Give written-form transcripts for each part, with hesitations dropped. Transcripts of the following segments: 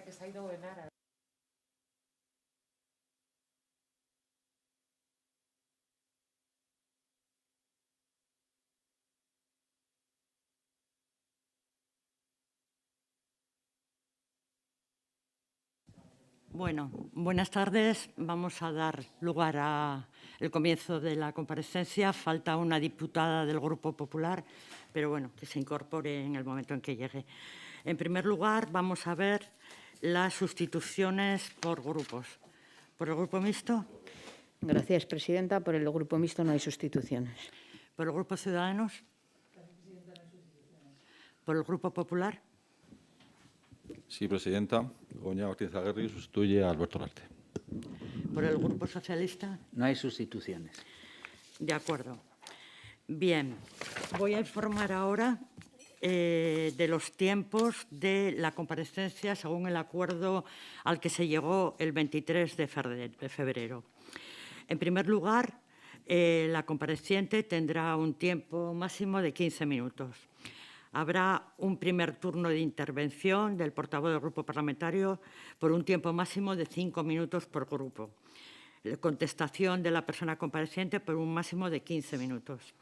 que se ha ido en árabe. Bueno, buenas tardes. Vamos a dar lugar al comienzo de la comparecencia. Falta una diputada del Grupo Popular, pero bueno, que se incorpore en el momento en que llegue. En primer lugar, vamos a ver las sustituciones por grupos. ¿Por el Grupo Mixto? Gracias, presidenta. Por el Grupo Mixto no hay sustituciones. ¿Por el Grupo Ciudadanos? ¿Por el Grupo Popular? Sí, presidenta. Begoña Martínez Aguirre sustituye a Alberto Larte. ¿Por el Grupo Socialista? No hay sustituciones. De acuerdo. Bien, voy a informar ahora de los tiempos de la comparecencia según el acuerdo al que se llegó el 23 de febrero. En primer lugar, la compareciente tendrá un tiempo máximo de 15 minutos. Habrá un primer turno de intervención del portavoz del grupo parlamentario por un tiempo máximo de 5 minutos por grupo. La contestación de la persona compareciente por un máximo de 15 minutos.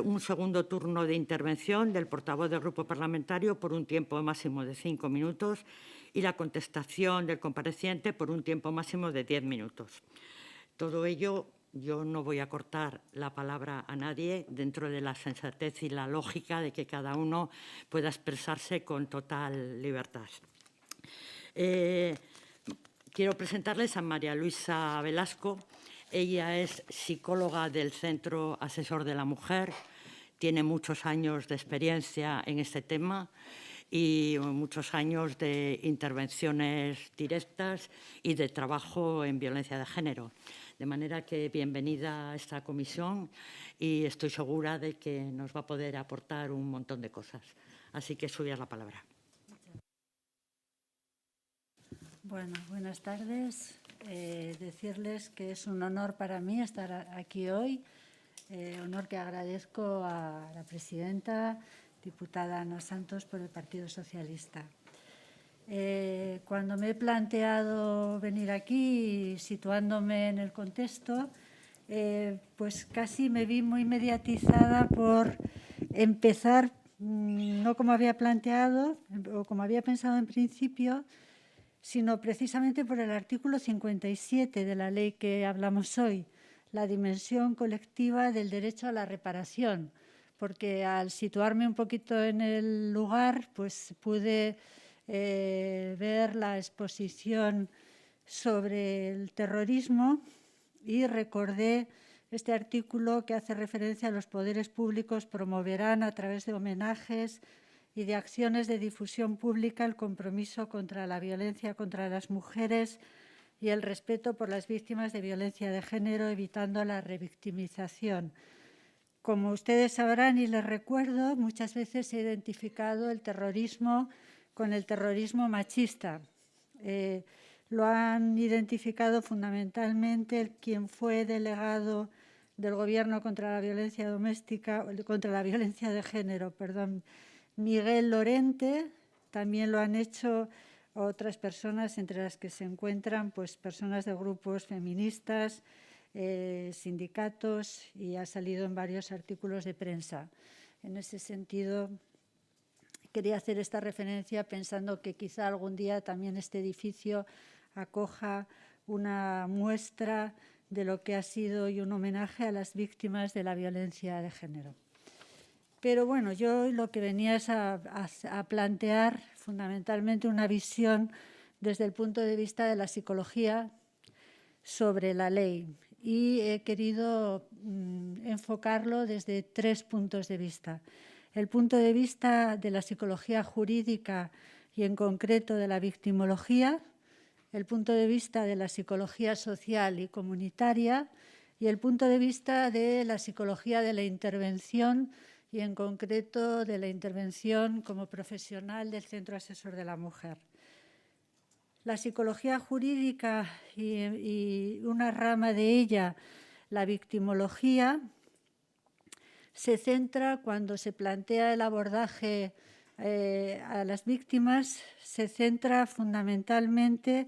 Un segundo turno de intervención del portavoz del grupo parlamentario por un tiempo máximo de 5 minutos y la contestación del compareciente por un tiempo máximo de 10 minutos. Todo ello, yo no voy a cortar la palabra a nadie dentro de la sensatez y la lógica de que cada uno pueda expresarse con total libertad. Quiero presentarles a María Luisa Velasco. Ella es psicóloga del Centro Asesor de la Mujer, tiene muchos años de experiencia en este tema y muchos años de intervenciones directas y de trabajo en violencia de género. De manera que bienvenida a esta comisión y estoy segura de que nos va a poder aportar un montón de cosas. Así que suya la palabra. Bueno, buenas tardes. Decirles que es un honor para mí estar aquí hoy, honor que agradezco a la presidenta, diputada Ana Santos, por el Partido Socialista. Cuando me he planteado venir aquí, situándome en el contexto, pues casi me vi muy mediatizada por empezar, no como había planteado o como había pensado en principio, sino precisamente por el artículo 57 de la ley que hablamos hoy, la dimensión colectiva del derecho a la reparación, porque al situarme un poquito en el lugar, pues pude ver la exposición sobre el terrorismo y recordé este artículo que hace referencia a los poderes públicos promoverán a través de homenajes y de acciones de difusión pública el compromiso contra la violencia contra las mujeres y el respeto por las víctimas de violencia de género, evitando la revictimización. Como ustedes sabrán y les recuerdo, muchas veces he identificado el terrorismo con el terrorismo machista. Lo han identificado fundamentalmente quien fue delegado del Gobierno contra la violencia doméstica, contra la violencia de género, Miguel Lorente. También lo han hecho otras personas, entre las que se encuentran pues, personas de grupos feministas, sindicatos, y ha salido en varios artículos de prensa. En ese sentido, quería hacer esta referencia pensando que quizá algún día también este edificio acoja una muestra de lo que ha sido y un homenaje a las víctimas de la violencia de género. Pero bueno, yo lo que venía es a plantear fundamentalmente una visión desde el punto de vista de la psicología sobre la ley y he querido enfocarlo desde 3 puntos de vista. El punto de vista de la psicología jurídica y en concreto de la victimología, el punto de vista de la psicología social y comunitaria y el punto de vista de la psicología de la intervención y en concreto de la intervención como profesional del Centro Asesor de la Mujer. La psicología jurídica y una rama de ella, la victimología, se centra cuando se plantea el abordaje a las víctimas se centra fundamentalmente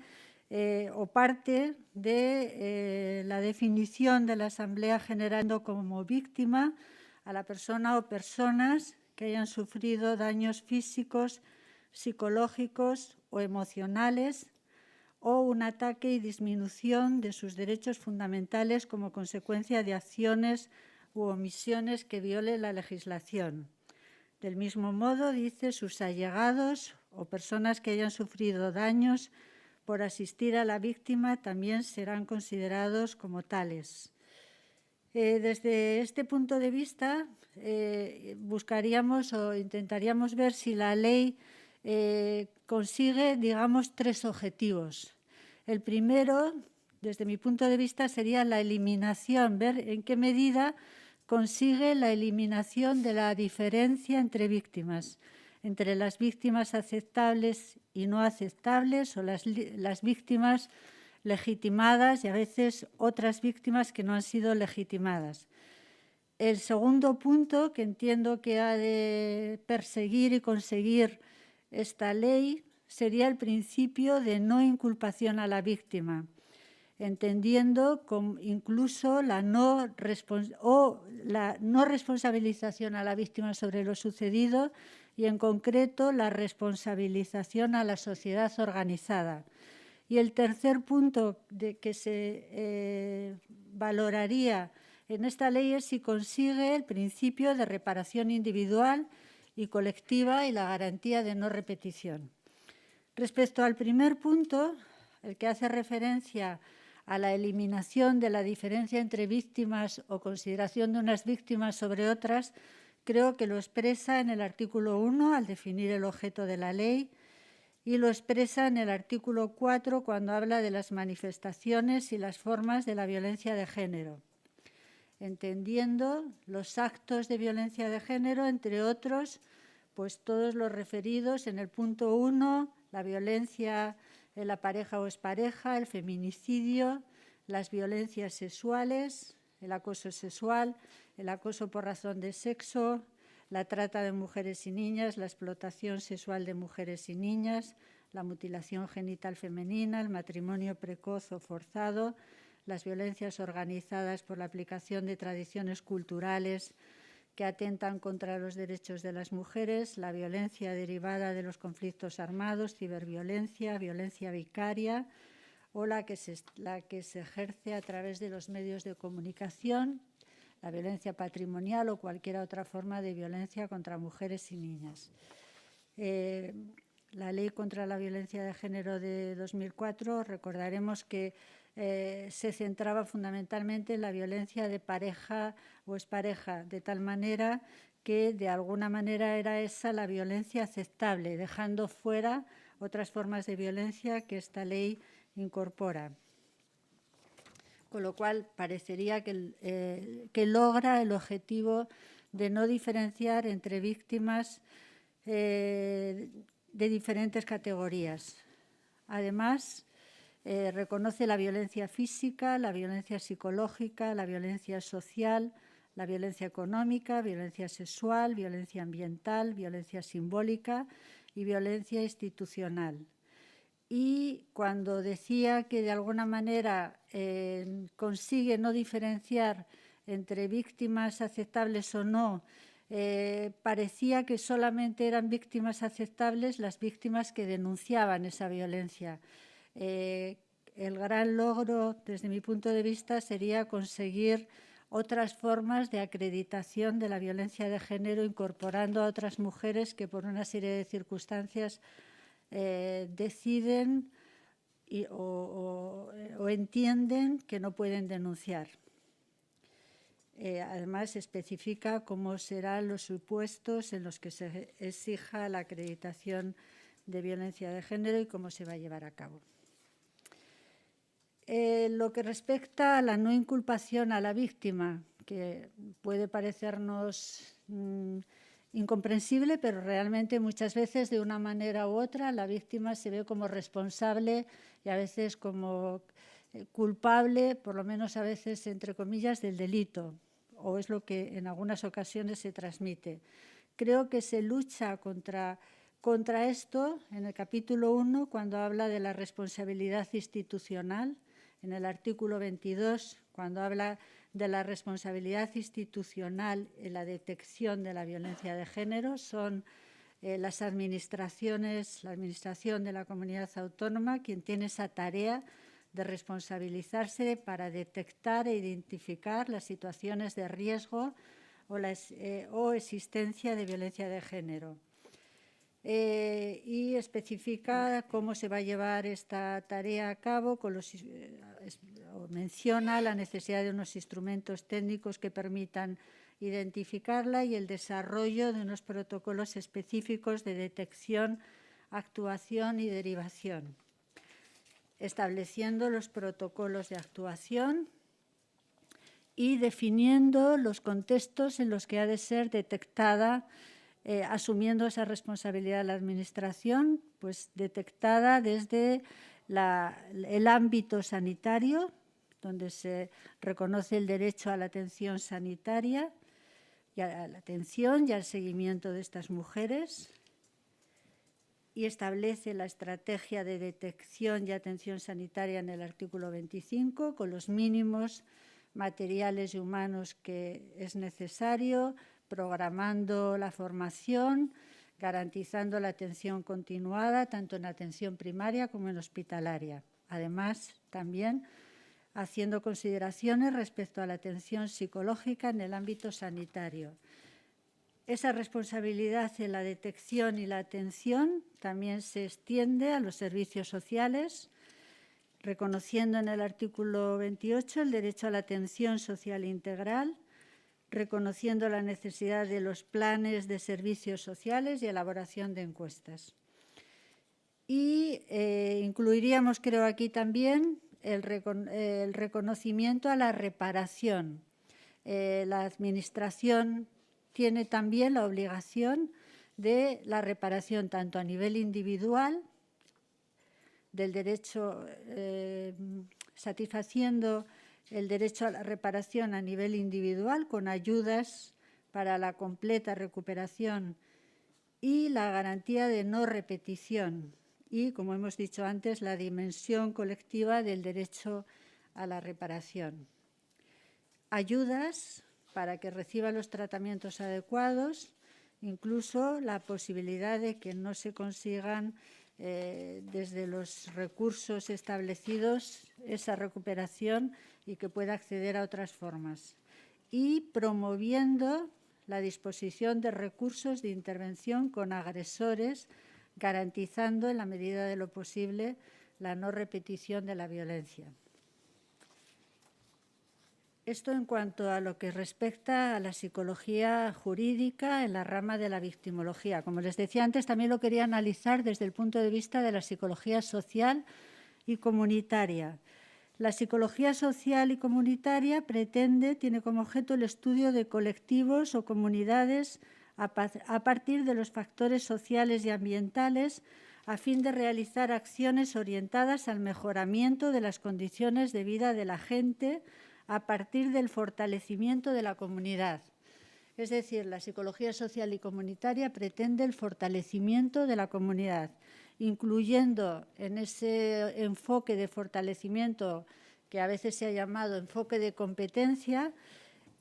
o parte de la definición de la Asamblea General como víctima a la persona o personas que hayan sufrido daños físicos, psicológicos o emocionales o un ataque y disminución de sus derechos fundamentales como consecuencia de acciones u omisiones que violen la legislación. Del mismo modo, dice, sus allegados o personas que hayan sufrido daños por asistir a la víctima también serán considerados como tales. Desde este punto de vista, buscaríamos o intentaríamos ver si la ley consigue, digamos, 3 objetivos. El primero, desde mi punto de vista, sería la eliminación, ver en qué medida consigue la eliminación de la diferencia entre víctimas, entre las víctimas aceptables y no aceptables o las víctimas legitimadas y a veces otras víctimas que no han sido legitimadas. El segundo punto que entiendo que ha de perseguir y conseguir esta ley sería el principio de no inculpación a la víctima, entendiendo incluso la no responsabilización a la víctima sobre lo sucedido y, en concreto, la responsabilización a la sociedad organizada. Y el tercer punto que se valoraría en esta ley es si consigue el principio de reparación individual y colectiva y la garantía de no repetición. Respecto al primer punto, el que hace referencia a la eliminación de la diferencia entre víctimas o consideración de unas víctimas sobre otras, creo que lo expresa en el artículo 1 al definir el objeto de la ley y lo expresa en el artículo 4 cuando habla de las manifestaciones y las formas de la violencia de género, entendiendo los actos de violencia de género, entre otros, pues todos los referidos en el punto 1, la violencia en la pareja o expareja, el feminicidio, las violencias sexuales, el acoso sexual, el acoso por razón de sexo, la trata de mujeres y niñas, la explotación sexual de mujeres y niñas, la mutilación genital femenina, el matrimonio precoz o forzado, las violencias organizadas por la aplicación de tradiciones culturales que atentan contra los derechos de las mujeres, la violencia derivada de los conflictos armados, ciberviolencia, violencia vicaria o la que se ejerce a través de los medios de comunicación, la violencia patrimonial o cualquier otra forma de violencia contra mujeres y niñas. La Ley contra la Violencia de Género de 2004, recordaremos que se centraba fundamentalmente en la violencia de pareja o expareja, de tal manera que de alguna manera era esa la violencia aceptable, dejando fuera otras formas de violencia que esta ley incorpora. Con lo cual parecería que logra el objetivo de no diferenciar entre víctimas de diferentes categorías. Además, reconoce la violencia física, la violencia psicológica, la violencia social, la violencia económica, violencia sexual, violencia ambiental, violencia simbólica y violencia institucional. Y cuando decía que de alguna manera consigue no diferenciar entre víctimas aceptables o no, parecía que solamente eran víctimas aceptables las víctimas que denunciaban esa violencia. El gran logro, desde mi punto de vista, sería conseguir otras formas de acreditación de la violencia de género, incorporando a otras mujeres que por una serie de circunstancias deciden o entienden que no pueden denunciar. Además, especifica cómo serán los supuestos en los que se exija la acreditación de violencia de género y cómo se va a llevar a cabo. Lo que respecta a la no inculpación a la víctima, que puede parecernos incomprensible, pero realmente muchas veces de una manera u otra la víctima se ve como responsable y a veces como culpable, por lo menos a veces entre comillas, del delito, o es lo que en algunas ocasiones se transmite. creo que se lucha contra esto en el capítulo 1, cuando habla de la responsabilidad institucional, en el artículo 22, cuando habla de la responsabilidad institucional en la detección de la violencia de género, son las administraciones, la administración de la comunidad autónoma quien tiene esa tarea de responsabilizarse para detectar e identificar las situaciones de riesgo o existencia de violencia de género. Y especifica cómo se va a llevar esta tarea a cabo, menciona la necesidad de unos instrumentos técnicos que permitan identificarla y el desarrollo de unos protocolos específicos de detección, actuación y derivación, estableciendo los protocolos de actuación y definiendo los contextos en los que ha de ser detectada, asumiendo esa responsabilidad la Administración, pues detectada desde el ámbito sanitario, donde se reconoce el derecho a la atención sanitaria y a la atención y al seguimiento de estas mujeres, y establece la estrategia de detección y atención sanitaria en el artículo 25, con los mínimos materiales y humanos que es necesario, programando la formación, garantizando la atención continuada, tanto en atención primaria como en hospitalaria. Además, también haciendo consideraciones respecto a la atención psicológica en el ámbito sanitario. Esa responsabilidad en la detección y la atención también se extiende a los servicios sociales, reconociendo en el artículo 28 el derecho a la atención social integral, reconociendo la necesidad de los planes de servicios sociales y elaboración de encuestas. Y incluiríamos, creo, aquí también el reconocimiento a la reparación. La Administración tiene también la obligación de la reparación tanto a nivel individual, del derecho, satisfaciendo el derecho a la reparación a nivel individual con ayudas para la completa recuperación y la garantía de no repetición y, como hemos dicho antes, la dimensión colectiva del derecho a la reparación. Ayudas para que reciban los tratamientos adecuados, incluso la posibilidad de que no se consigan desde los recursos establecidos esa recuperación y que pueda acceder a otras formas. Y promoviendo la disposición de recursos de intervención con agresores, garantizando en la medida de lo posible la no repetición de la violencia. Esto en cuanto a lo que respecta a la psicología jurídica en la rama de la victimología. Como les decía antes, también lo quería analizar desde el punto de vista de la psicología social y comunitaria. La psicología social y comunitaria tiene como objeto el estudio de colectivos o comunidades a partir de los factores sociales y ambientales a fin de realizar acciones orientadas al mejoramiento de las condiciones de vida de la gente a partir del fortalecimiento de la comunidad. Es decir, la psicología social y comunitaria pretende el fortalecimiento de la comunidad, incluyendo en ese enfoque de fortalecimiento que a veces se ha llamado enfoque de competencia,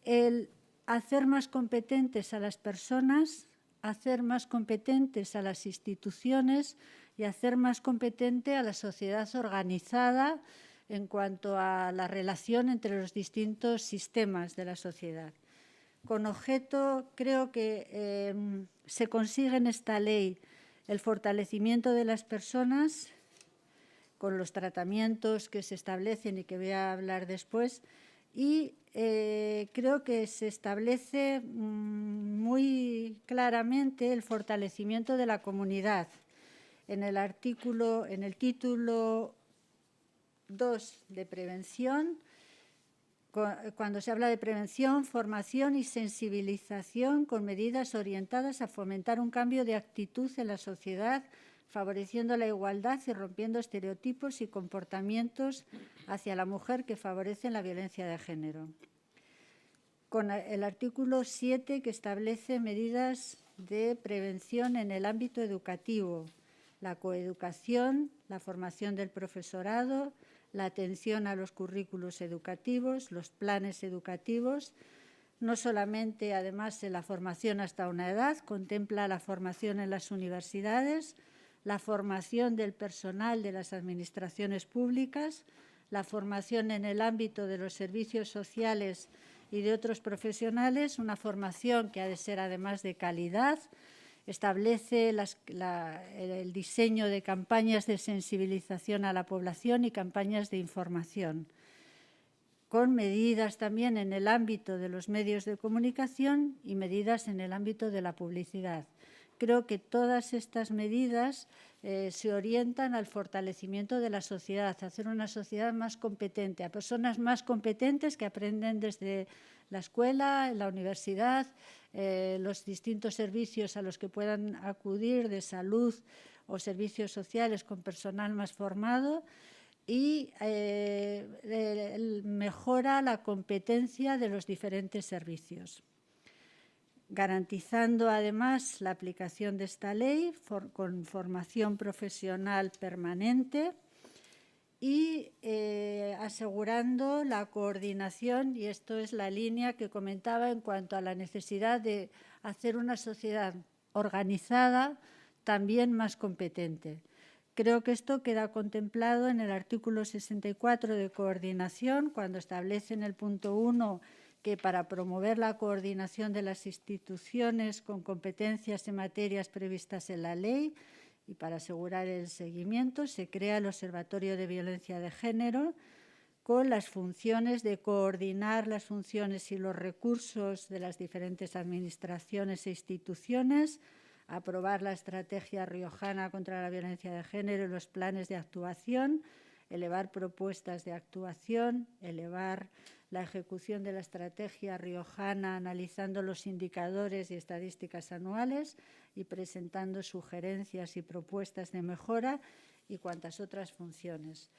el hacer más competentes a las personas, hacer más competentes a las instituciones y hacer más competente a la sociedad organizada en cuanto a la relación entre los distintos sistemas de la sociedad. Con objeto, creo que se consigue en esta ley el fortalecimiento de las personas con los tratamientos que se establecen y que voy a hablar después, y creo que se establece muy claramente el fortalecimiento de la comunidad. En el título 2 de prevención, cuando se habla de prevención, formación y sensibilización con medidas orientadas a fomentar un cambio de actitud en la sociedad, favoreciendo la igualdad y rompiendo estereotipos y comportamientos hacia la mujer que favorecen la violencia de género. Con el artículo 7, que establece medidas de prevención en el ámbito educativo, la coeducación, la formación del profesorado, la atención a los currículos educativos, los planes educativos. No solamente, además, en la formación hasta una edad, contempla la formación en las universidades, la formación del personal de las administraciones públicas, la formación en el ámbito de los servicios sociales y de otros profesionales, una formación que ha de ser además de calidad. Establece el diseño de campañas de sensibilización a la población y campañas de información, con medidas también en el ámbito de los medios de comunicación y medidas en el ámbito de la publicidad. Creo que todas estas medidas se orientan al fortalecimiento de la sociedad, a hacer una sociedad más competente, a personas más competentes que aprenden desde la escuela, la universidad, los distintos servicios a los que puedan acudir de salud o servicios sociales con personal más formado, y mejora la competencia de los diferentes servicios, garantizando además la aplicación de esta ley con formación profesional permanente y asegurando la coordinación, y esto es la línea que comentaba en cuanto a la necesidad de hacer una sociedad organizada también más competente. Creo que esto queda contemplado en el artículo 64 de coordinación, cuando establece en el punto 1 que para promover la coordinación de las instituciones con competencias en materias previstas en la ley y para asegurar el seguimiento, se crea el Observatorio de Violencia de Género con las funciones de coordinar las funciones y los recursos de las diferentes administraciones e instituciones, aprobar la estrategia riojana contra la violencia de género y los planes de actuación, elevar propuestas de actuación, elevar la ejecución de la estrategia riojana analizando los indicadores y estadísticas anuales y presentando sugerencias y propuestas de mejora y cuantas otras funciones.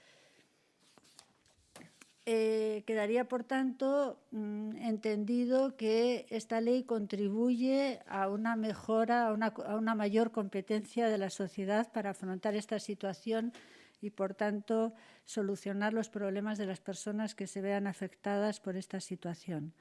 Quedaría, por tanto, entendido que esta ley contribuye a una mejora, a una mayor competencia de la sociedad para afrontar esta situación y, por tanto, solucionar los problemas de las personas que se vean afectadas por esta situación.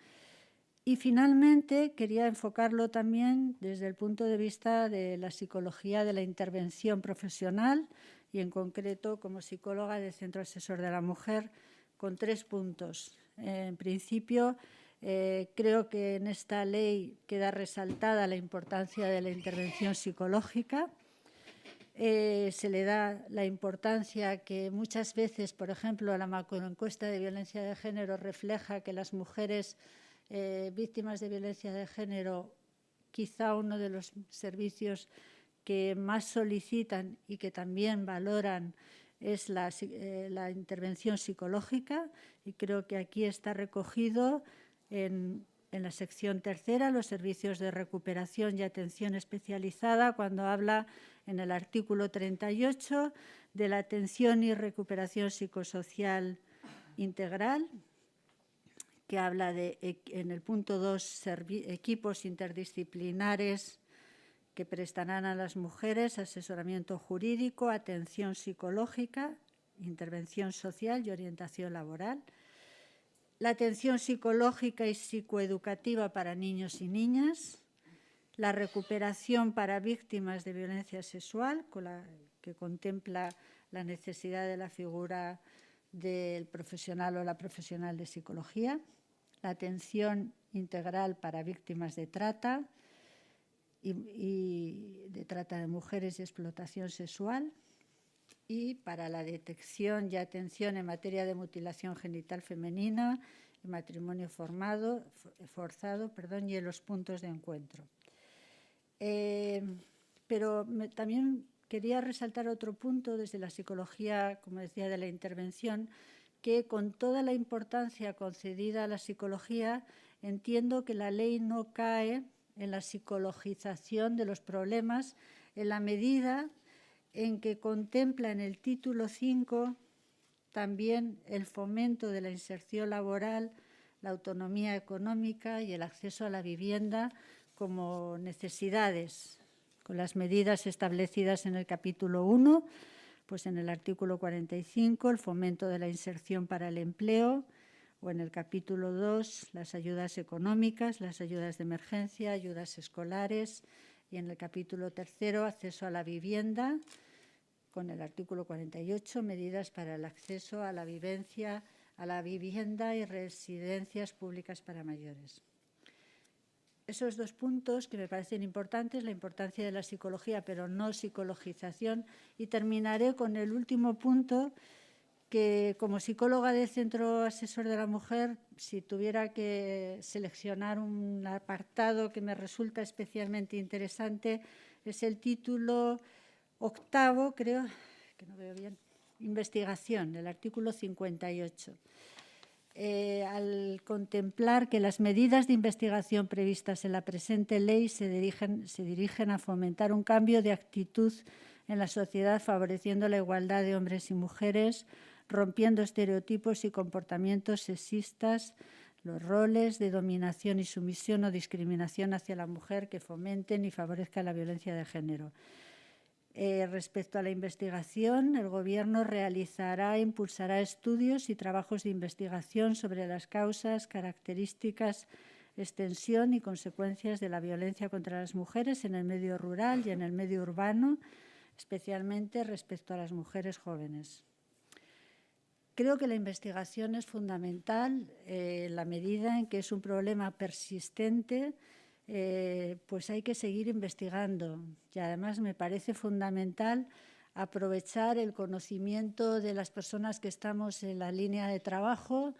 Y, finalmente, quería enfocarlo también desde el punto de vista de la psicología de la intervención profesional y, en concreto, como psicóloga del Centro Asesor de la Mujer, con 3 puntos. En principio, creo que en esta ley queda resaltada la importancia de la intervención psicológica. Se le da la importancia que muchas veces, por ejemplo, la macroencuesta de violencia de género refleja que las mujeres víctimas de violencia de género, quizá uno de los servicios que más solicitan y que también valoran es la intervención psicológica, y creo que aquí está recogido en la sección 3, los servicios de recuperación y atención especializada, cuando habla en el artículo 38 de la atención y recuperación psicosocial integral, que habla en el punto 2, equipos interdisciplinares que prestarán a las mujeres asesoramiento jurídico, atención psicológica, intervención social y orientación laboral. La atención psicológica y psicoeducativa para niños y niñas. La recuperación para víctimas de violencia sexual, que contempla la necesidad de la figura del profesional o la profesional de psicología. La atención integral para víctimas de trata y de trata de mujeres y explotación sexual, y para la detección y atención en materia de mutilación genital femenina, matrimonio forzado, y en los puntos de encuentro. Pero también quería resaltar otro punto desde la psicología, como decía, de la intervención, que con toda la importancia concedida a la psicología, entiendo que la ley no cae en la psicologización de los problemas en la medida en que contempla en el título 5 también el fomento de la inserción laboral, la autonomía económica y el acceso a la vivienda como necesidades, con las medidas establecidas en el capítulo 1, pues en el artículo 45, el fomento de la inserción para el empleo, o en el capítulo 2, las ayudas económicas, las ayudas de emergencia, ayudas escolares, y en el capítulo 3, acceso a la vivienda, con el artículo 48, medidas para el acceso a la vivienda y residencias públicas para mayores. Esos dos puntos que me parecen importantes, la importancia de la psicología, pero no psicologización, y terminaré con el último punto que, como psicóloga del Centro Asesor de la Mujer, si tuviera que seleccionar un apartado que me resulta especialmente interesante, es el título 8, creo, que no veo bien, investigación, del artículo 58. Al contemplar que las medidas de investigación previstas en la presente ley se dirigen a fomentar un cambio de actitud en la sociedad, favoreciendo la igualdad de hombres y mujeres, rompiendo estereotipos y comportamientos sexistas, los roles de dominación y sumisión o discriminación hacia la mujer que fomenten y favorezcan la violencia de género. Respecto a la investigación, el Gobierno realizará e impulsará estudios y trabajos de investigación sobre las causas, características, extensión y consecuencias de la violencia contra las mujeres en el medio rural y en el medio urbano, especialmente respecto a las mujeres jóvenes. Creo que la investigación es fundamental en la medida en que es un problema persistente. Pues hay que seguir investigando, y además me parece fundamental aprovechar el conocimiento de las personas que estamos en la línea de trabajo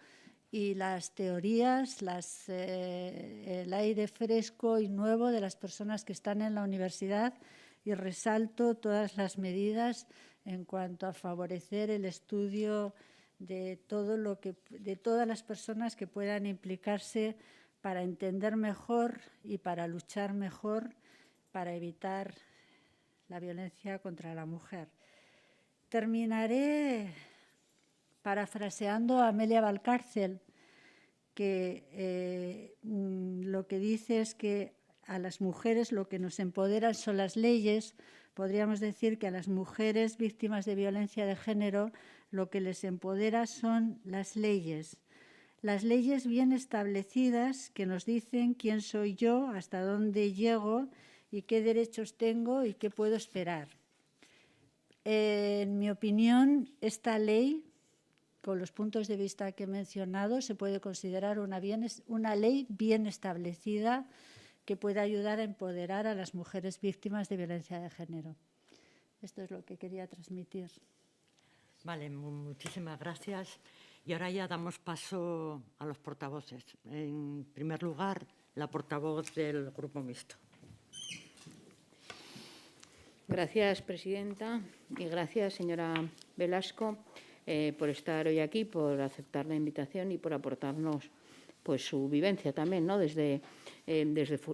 y las teorías, el aire fresco y nuevo de las personas que están en la universidad, y resalto todas las medidas en cuanto a favorecer el estudio de todas las personas que puedan implicarse para entender mejor y para luchar mejor para evitar la violencia contra la mujer. Terminaré parafraseando a Amelia Valcárcel, que lo que dice es que a las mujeres lo que nos empoderan son las leyes. Podríamos decir que a las mujeres víctimas de violencia de género lo que les empodera son las leyes. Las leyes bien establecidas que nos dicen quién soy yo, hasta dónde llego y qué derechos tengo y qué puedo esperar. En mi opinión, esta ley, con los puntos de vista que he mencionado, se puede considerar una ley bien establecida que puede ayudar a empoderar a las mujeres víctimas de violencia de género. Esto es lo que quería transmitir. Vale, muchísimas gracias. Y ahora ya damos paso a los portavoces. En primer lugar, la portavoz del Grupo Mixto. Gracias, presidenta, y gracias, señora Velasco, por estar hoy aquí, por aceptar la invitación y por aportarnos pues, su vivencia también, ¿no? Desde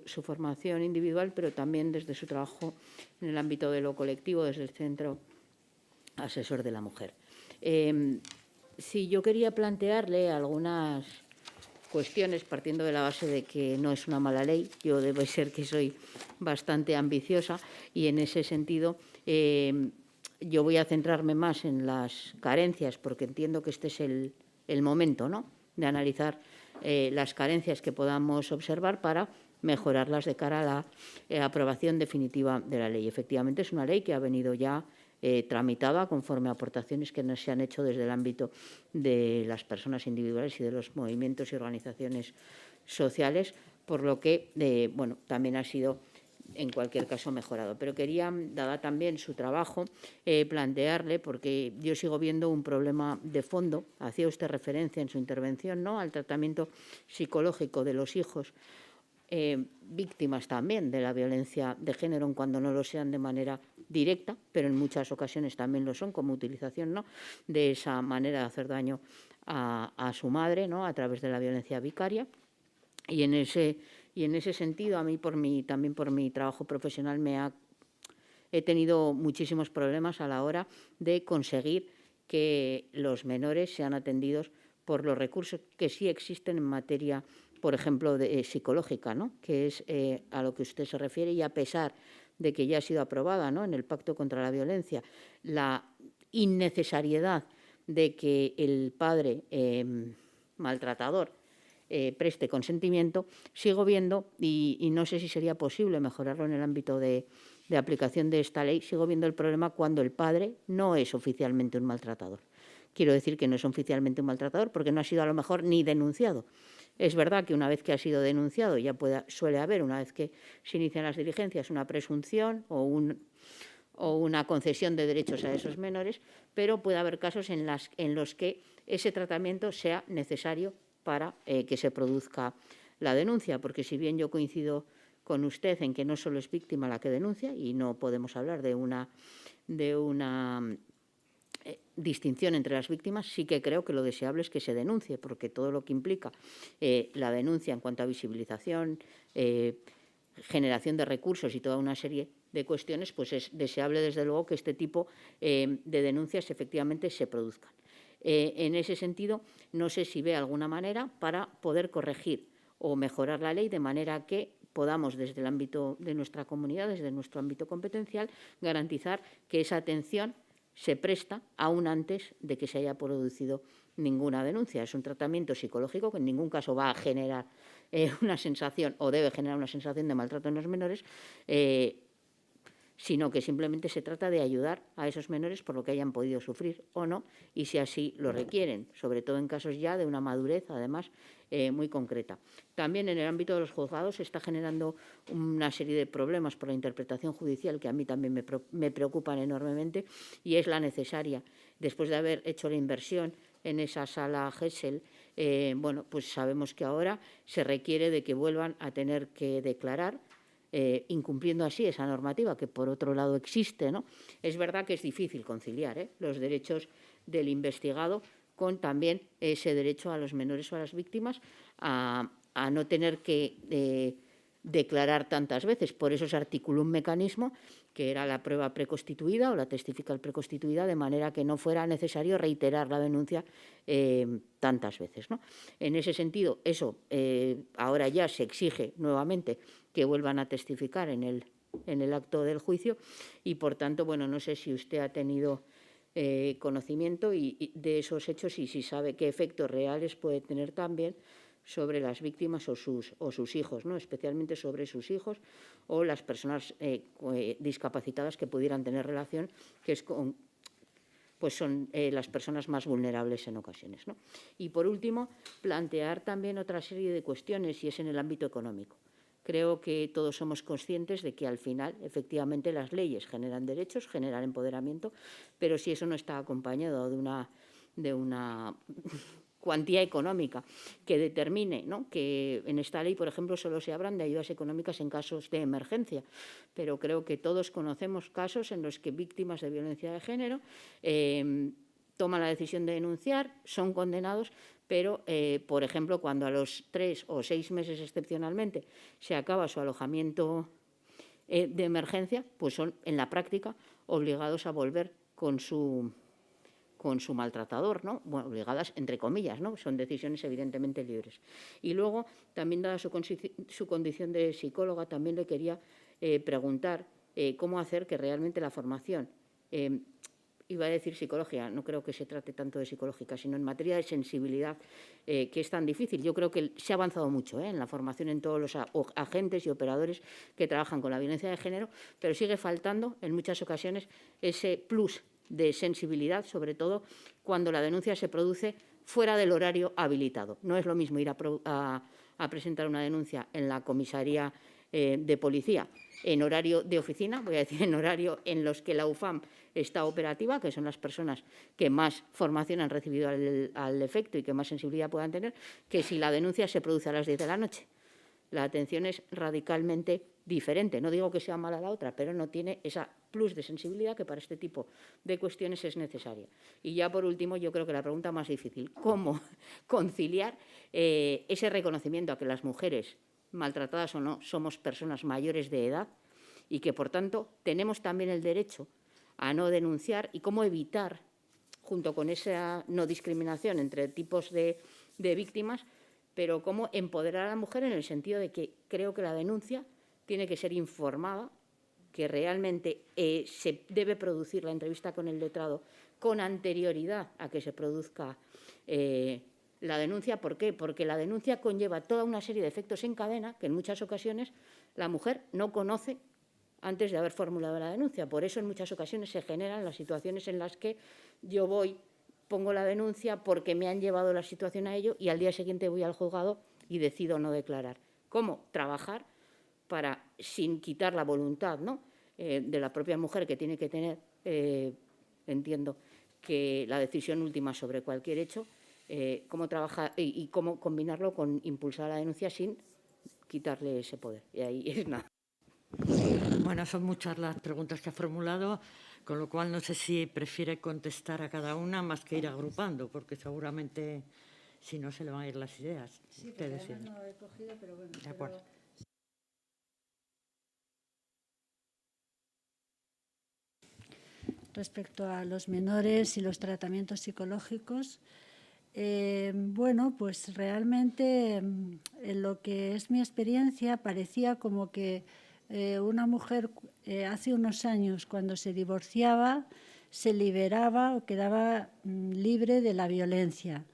su formación individual, pero también desde su trabajo en el ámbito de lo colectivo, desde el Centro Asesor de la Mujer. Sí, yo quería plantearle algunas cuestiones partiendo de la base de que no es una mala ley. Yo debe ser que soy bastante ambiciosa y en ese sentido yo voy a centrarme más en las carencias porque entiendo que este es el momento, ¿no?, de analizar las carencias que podamos observar para mejorarlas de cara a la aprobación definitiva de la ley. Efectivamente, es una ley que ha venido ya tramitada conforme a aportaciones que se han hecho desde el ámbito de las personas individuales y de los movimientos y organizaciones sociales, por lo que bueno, también ha sido en cualquier caso mejorado. Pero quería, dada también su trabajo, plantearle, porque yo sigo viendo un problema de fondo, hacía usted referencia en su intervención, ¿no?, al tratamiento psicológico de los hijos víctimas también de la violencia de género, cuando no lo sean de manera directa, pero en muchas ocasiones también lo son, como utilización, ¿no?, de esa manera de hacer daño a su madre, ¿no?, a través de la violencia vicaria. Y en ese sentido, a mí también por mi trabajo profesional he tenido muchísimos problemas a la hora de conseguir que los menores sean atendidos por los recursos que sí existen en materia, por ejemplo, psicológica, ¿no?, que es a lo que usted se refiere, y a pesar de que ya ha sido aprobada, ¿no?, en el Pacto contra la Violencia, la innecesariedad de que el padre maltratador preste consentimiento, sigo viendo, y no sé si sería posible mejorarlo en el ámbito de aplicación de esta ley, sigo viendo el problema cuando el padre no es oficialmente un maltratador. Quiero decir que no es oficialmente un maltratador porque no ha sido a lo mejor ni denunciado. Es verdad que una vez que ha sido denunciado ya suele haber, una vez que se inician las diligencias, una presunción o una concesión de derechos a esos menores, pero puede haber casos en los que ese tratamiento sea necesario para que se produzca la denuncia, porque si bien yo coincido con usted en que no solo es víctima la que denuncia, y no podemos hablar de una distinción entre las víctimas, sí que creo que lo deseable es que se denuncie, porque todo lo que implica la denuncia en cuanto a visibilización, generación de recursos y toda una serie de cuestiones, pues es deseable, desde luego, que este tipo de denuncias efectivamente se produzcan. En ese sentido, no sé si ve alguna manera para poder corregir o mejorar la ley de manera que podamos, desde el ámbito de nuestra comunidad, desde nuestro ámbito competencial, garantizar que esa atención se presta aún antes de que se haya producido ninguna denuncia. Es un tratamiento psicológico que en ningún caso va a generar una sensación, o debe generar una sensación de maltrato en los menores, sino que simplemente se trata de ayudar a esos menores por lo que hayan podido sufrir o no, y si así lo requieren, sobre todo en casos ya de una madurez, además, muy concreta. También en el ámbito de los juzgados se está generando una serie de problemas por la interpretación judicial que a mí también me preocupan enormemente, y es la necesaria, después de haber hecho la inversión en esa sala Gesell, bueno, pues sabemos que ahora se requiere de que vuelvan a tener que declarar, incumpliendo así esa normativa que, por otro lado, existe, ¿no? Es verdad que es difícil conciliar los derechos del investigado con también ese derecho a los menores o a las víctimas a no tener que declarar tantas veces. Por eso se articuló un mecanismo que era la prueba preconstituida o la testifical preconstituida, de manera que no fuera necesario reiterar la denuncia tantas veces, ¿no? En ese sentido, eso ahora ya se exige nuevamente que vuelvan a testificar en el acto del juicio, y, por tanto, bueno, no sé si usted ha tenido conocimiento de esos hechos y si sabe qué efectos reales puede tener también sobre las víctimas o sus hijos, ¿no?, especialmente sobre sus hijos o las personas discapacitadas que pudieran tener relación, que pues son las personas más vulnerables en ocasiones, ¿no? Y, por último, plantear también otra serie de cuestiones, y es en el ámbito económico. Creo que todos somos conscientes de que, al final, efectivamente, las leyes generan derechos, generan empoderamiento, pero si eso no está acompañado de una cuantía económica que determine, ¿no?, que en esta ley, por ejemplo, solo se hablan de ayudas económicas en casos de emergencia, pero creo que todos conocemos casos en los que víctimas de violencia de género toman la decisión de denunciar, son condenados, pero, por ejemplo, cuando a los 3 o 6 meses excepcionalmente se acaba su alojamiento de emergencia, pues son, en la práctica, obligados a volver con su maltratador, ¿no? Bueno, obligadas entre comillas, ¿no? Son decisiones evidentemente libres. Y luego, también dada su condición de psicóloga, también le quería preguntar cómo hacer que realmente la formación, iba a decir psicología, no creo que se trate tanto de psicológica, sino en materia de sensibilidad, que es tan difícil. Yo creo que se ha avanzado mucho en la formación en todos los agentes y operadores que trabajan con la violencia de género, pero sigue faltando en muchas ocasiones ese plus de sensibilidad, sobre todo cuando la denuncia se produce fuera del horario habilitado. No es lo mismo ir a presentar una denuncia en la comisaría de policía en horario de oficina, voy a decir en horario en los que la UFAM está operativa, que son las personas que más formación han recibido al efecto y que más sensibilidad puedan tener, que si la denuncia se produce a las 10 de la noche. La atención es radicalmente diferente. No digo que sea mala la otra, pero no tiene esa plus de sensibilidad que para este tipo de cuestiones es necesaria. Y ya, por último, yo creo que la pregunta más difícil, ¿cómo conciliar ese reconocimiento a que las mujeres, maltratadas o no, somos personas mayores de edad y que, por tanto, tenemos también el derecho a no denunciar, y cómo evitar junto con esa no discriminación entre tipos de víctimas, pero cómo empoderar a la mujer en el sentido de que creo que la denuncia tiene que ser informada, que realmente se debe producir la entrevista con el letrado con anterioridad a que se produzca la denuncia. ¿Por qué? Porque la denuncia conlleva toda una serie de efectos en cadena que en muchas ocasiones la mujer no conoce antes de haber formulado la denuncia. Por eso en muchas ocasiones se generan las situaciones en las que yo pongo la denuncia porque me han llevado la situación a ello y al día siguiente voy al juzgado y decido no declarar. ¿Cómo? Trabajar para, sin quitar la voluntad, ¿no?, de la propia mujer, que tiene que tener, entiendo, que la decisión última sobre cualquier hecho, cómo trabajar y cómo combinarlo con impulsar la denuncia sin quitarle ese poder. Y ahí es nada. Bueno, son muchas las preguntas que ha formulado, con lo cual no sé si prefiere contestar a cada una más que ir agrupando, porque seguramente si no se le van a ir las ideas. Sí, porque además no he cogido, pero bueno. De acuerdo. Respecto a los menores y los tratamientos psicológicos, bueno, pues realmente en lo que es mi experiencia parecía como que una mujer hace unos años, cuando se divorciaba, se liberaba o quedaba libre de la violencia.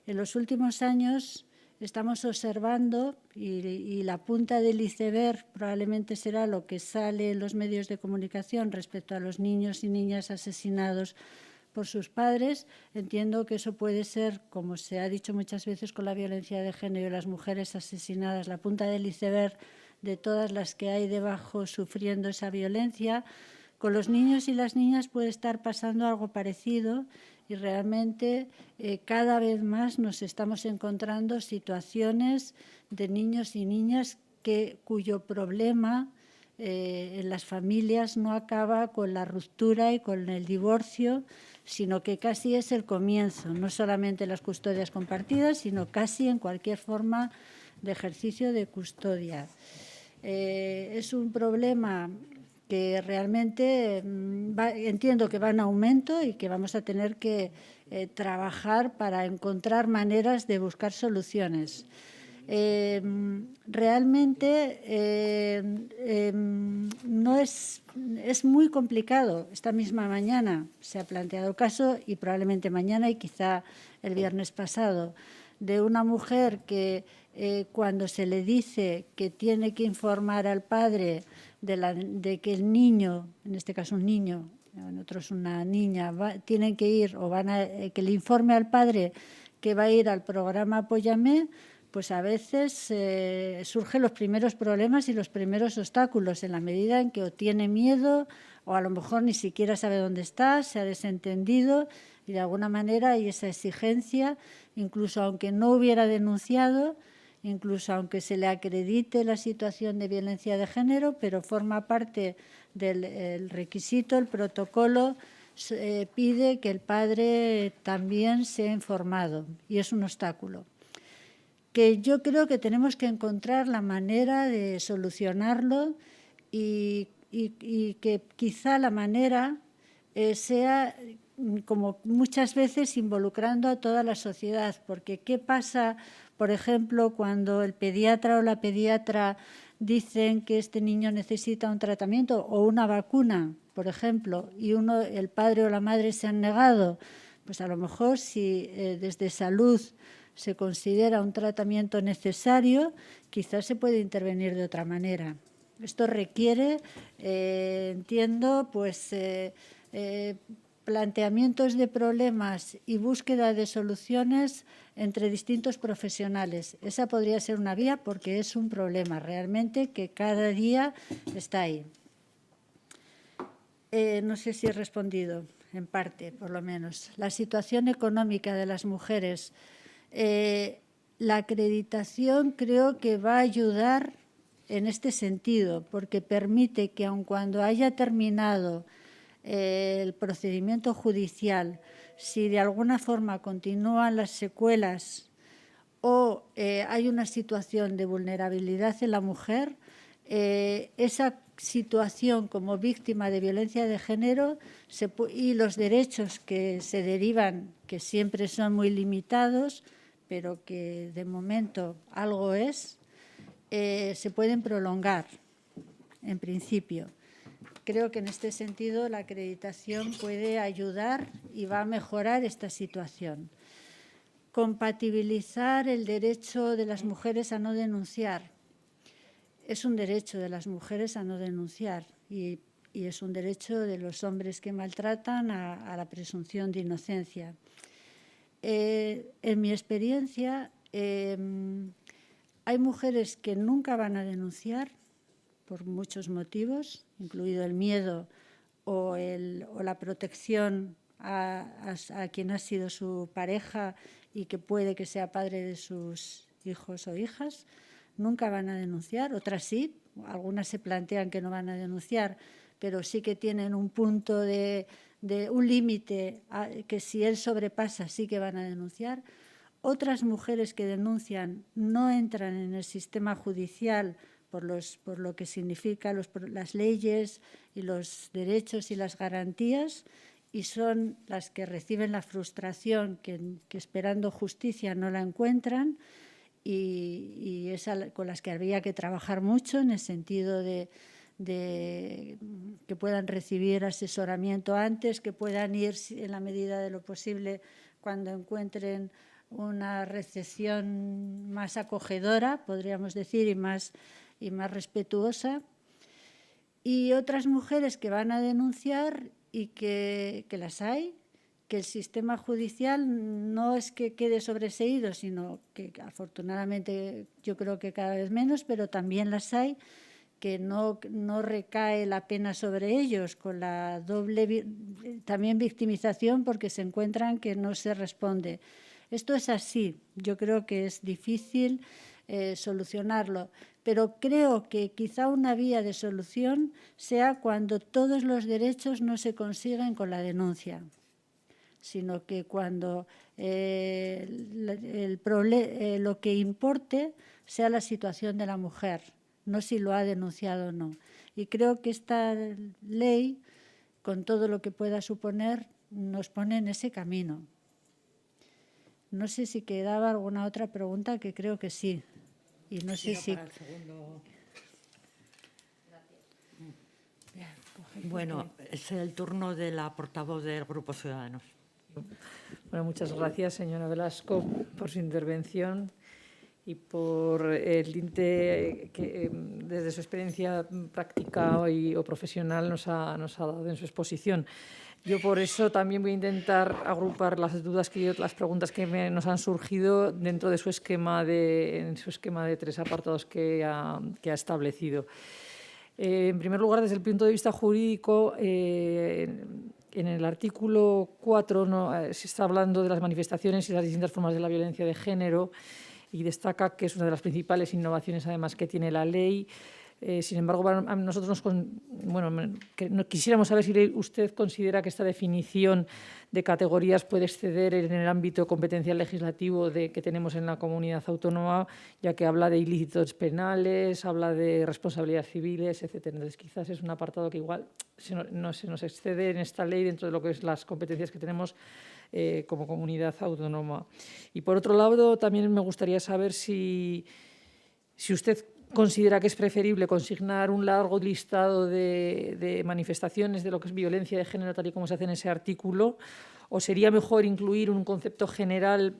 En los últimos años estamos observando, y la punta del iceberg probablemente será lo que sale en los medios de comunicación respecto a los niños y niñas asesinados por sus padres. Entiendo que eso puede ser, como se ha dicho muchas veces con la violencia de género y las mujeres asesinadas, la punta del iceberg de todas las que hay debajo sufriendo esa violencia. Con los niños y las niñas puede estar pasando algo parecido y realmente cada vez más nos estamos encontrando situaciones de niños y niñas cuyo problema en las familias no acaba con la ruptura y con el divorcio, sino que casi es el comienzo, no solamente las custodias compartidas, sino casi en cualquier forma de ejercicio de custodia. Es un problema que realmente entiendo que va en aumento y que vamos a tener que trabajar para encontrar maneras de buscar soluciones. Realmente no es muy complicado. Esta misma mañana se ha planteado el caso, y probablemente mañana y quizá el viernes pasado, de una mujer que cuando se le dice que tiene que informar al padre de que el niño, en este caso un niño, en otros una niña, tienen que ir o que le informe al padre que va a ir al programa Apóyame, pues a veces surgen los primeros problemas y los primeros obstáculos, en la medida en que o tiene miedo o a lo mejor ni siquiera sabe dónde está, se ha desentendido, y de alguna manera hay esa exigencia, incluso aunque no hubiera denunciado, incluso aunque se le acredite la situación de violencia de género, pero forma parte del requisito, el protocolo pide que el padre también sea informado, y es un obstáculo que yo creo que tenemos que encontrar la manera de solucionarlo, y que quizá la manera sea, como muchas veces, involucrando a toda la sociedad, porque ¿qué pasa, por ejemplo, cuando el pediatra o la pediatra dicen que este niño necesita un tratamiento o una vacuna, por ejemplo, y el padre o la madre se han negado? Pues a lo mejor si desde salud se considera un tratamiento necesario, quizás se puede intervenir de otra manera. Esto requiere, entiendo, pues planteamientos de problemas y búsqueda de soluciones entre distintos profesionales. Esa podría ser una vía, porque es un problema realmente que cada día está ahí. No sé si he respondido, en parte, por lo menos. La situación económica de las mujeres. La acreditación creo que va a ayudar en este sentido, porque permite que, aun cuando haya terminado el procedimiento judicial, si de alguna forma continúan las secuelas o hay una situación de vulnerabilidad en la mujer, esa situación como víctima de violencia de género y los derechos que se derivan, que siempre son muy limitados, pero que de momento algo es, se pueden prolongar, en principio. Creo que en este sentido la acreditación puede ayudar y va a mejorar esta situación. Compatibilizar el derecho de las mujeres a no denunciar. Es un derecho de las mujeres a no denunciar y es un derecho de los hombres que maltratan a la presunción de inocencia. En mi experiencia, hay mujeres que nunca van a denunciar por muchos motivos, incluido el miedo o la protección a quien ha sido su pareja y que puede que sea padre de sus hijos o hijas. Nunca van a denunciar, otras sí, algunas se plantean que no van a denunciar, pero sí que tienen un punto de un límite que si él sobrepasa sí que van a denunciar. Otras mujeres que denuncian no entran en el sistema judicial por lo que significa las leyes y los derechos y las garantías, y son las que reciben la frustración que esperando justicia no la encuentran, y es con las que habría que trabajar mucho en el sentido de que puedan recibir asesoramiento antes, que puedan ir en la medida de lo posible cuando encuentren una recepción más acogedora, podríamos decir, y más respetuosa. Y otras mujeres que van a denunciar y que las hay, que el sistema judicial no es que quede sobreseído, sino que afortunadamente yo creo que cada vez menos, pero también las hay, que no recae la pena sobre ellos, con la doble también victimización porque se encuentran que no se responde. Esto es así, yo creo que es difícil solucionarlo, pero creo que quizá una vía de solución sea cuando todos los derechos no se consiguen con la denuncia, sino que cuando lo que importe sea la situación de la mujer, no si lo ha denunciado o no. Y creo que esta ley, con todo lo que pueda suponer, nos pone en ese camino. No sé si quedaba alguna otra pregunta, que creo que sí. Y no sé si... Bueno, es el turno de la portavoz del Grupo Ciudadanos. Bueno, muchas gracias, señora Velasco, por su intervención y por el tinte que desde su experiencia práctica o profesional nos ha dado en su exposición. Yo por eso también voy a intentar agrupar las dudas las preguntas que nos han surgido dentro de su esquema de 3 apartados que ha establecido. En primer lugar, desde el punto de vista jurídico, en el artículo 4 se está hablando de las manifestaciones y las distintas formas de la violencia de género y destaca que es una de las principales innovaciones, además, que tiene la ley. Sin embargo, a nosotros quisiéramos saber si usted considera que esta definición de categorías puede exceder en el ámbito competencial legislativo que tenemos en la comunidad autónoma, ya que habla de ilícitos penales, habla de responsabilidades civiles, etcétera. Entonces, quizás es un apartado que igual no se nos excede en esta ley dentro de lo que es las competencias que tenemos como comunidad autónoma. Y por otro lado, también me gustaría saber si usted considera que es preferible consignar un largo listado de manifestaciones de lo que es violencia de género, tal y como se hace en ese artículo, o sería mejor incluir un concepto general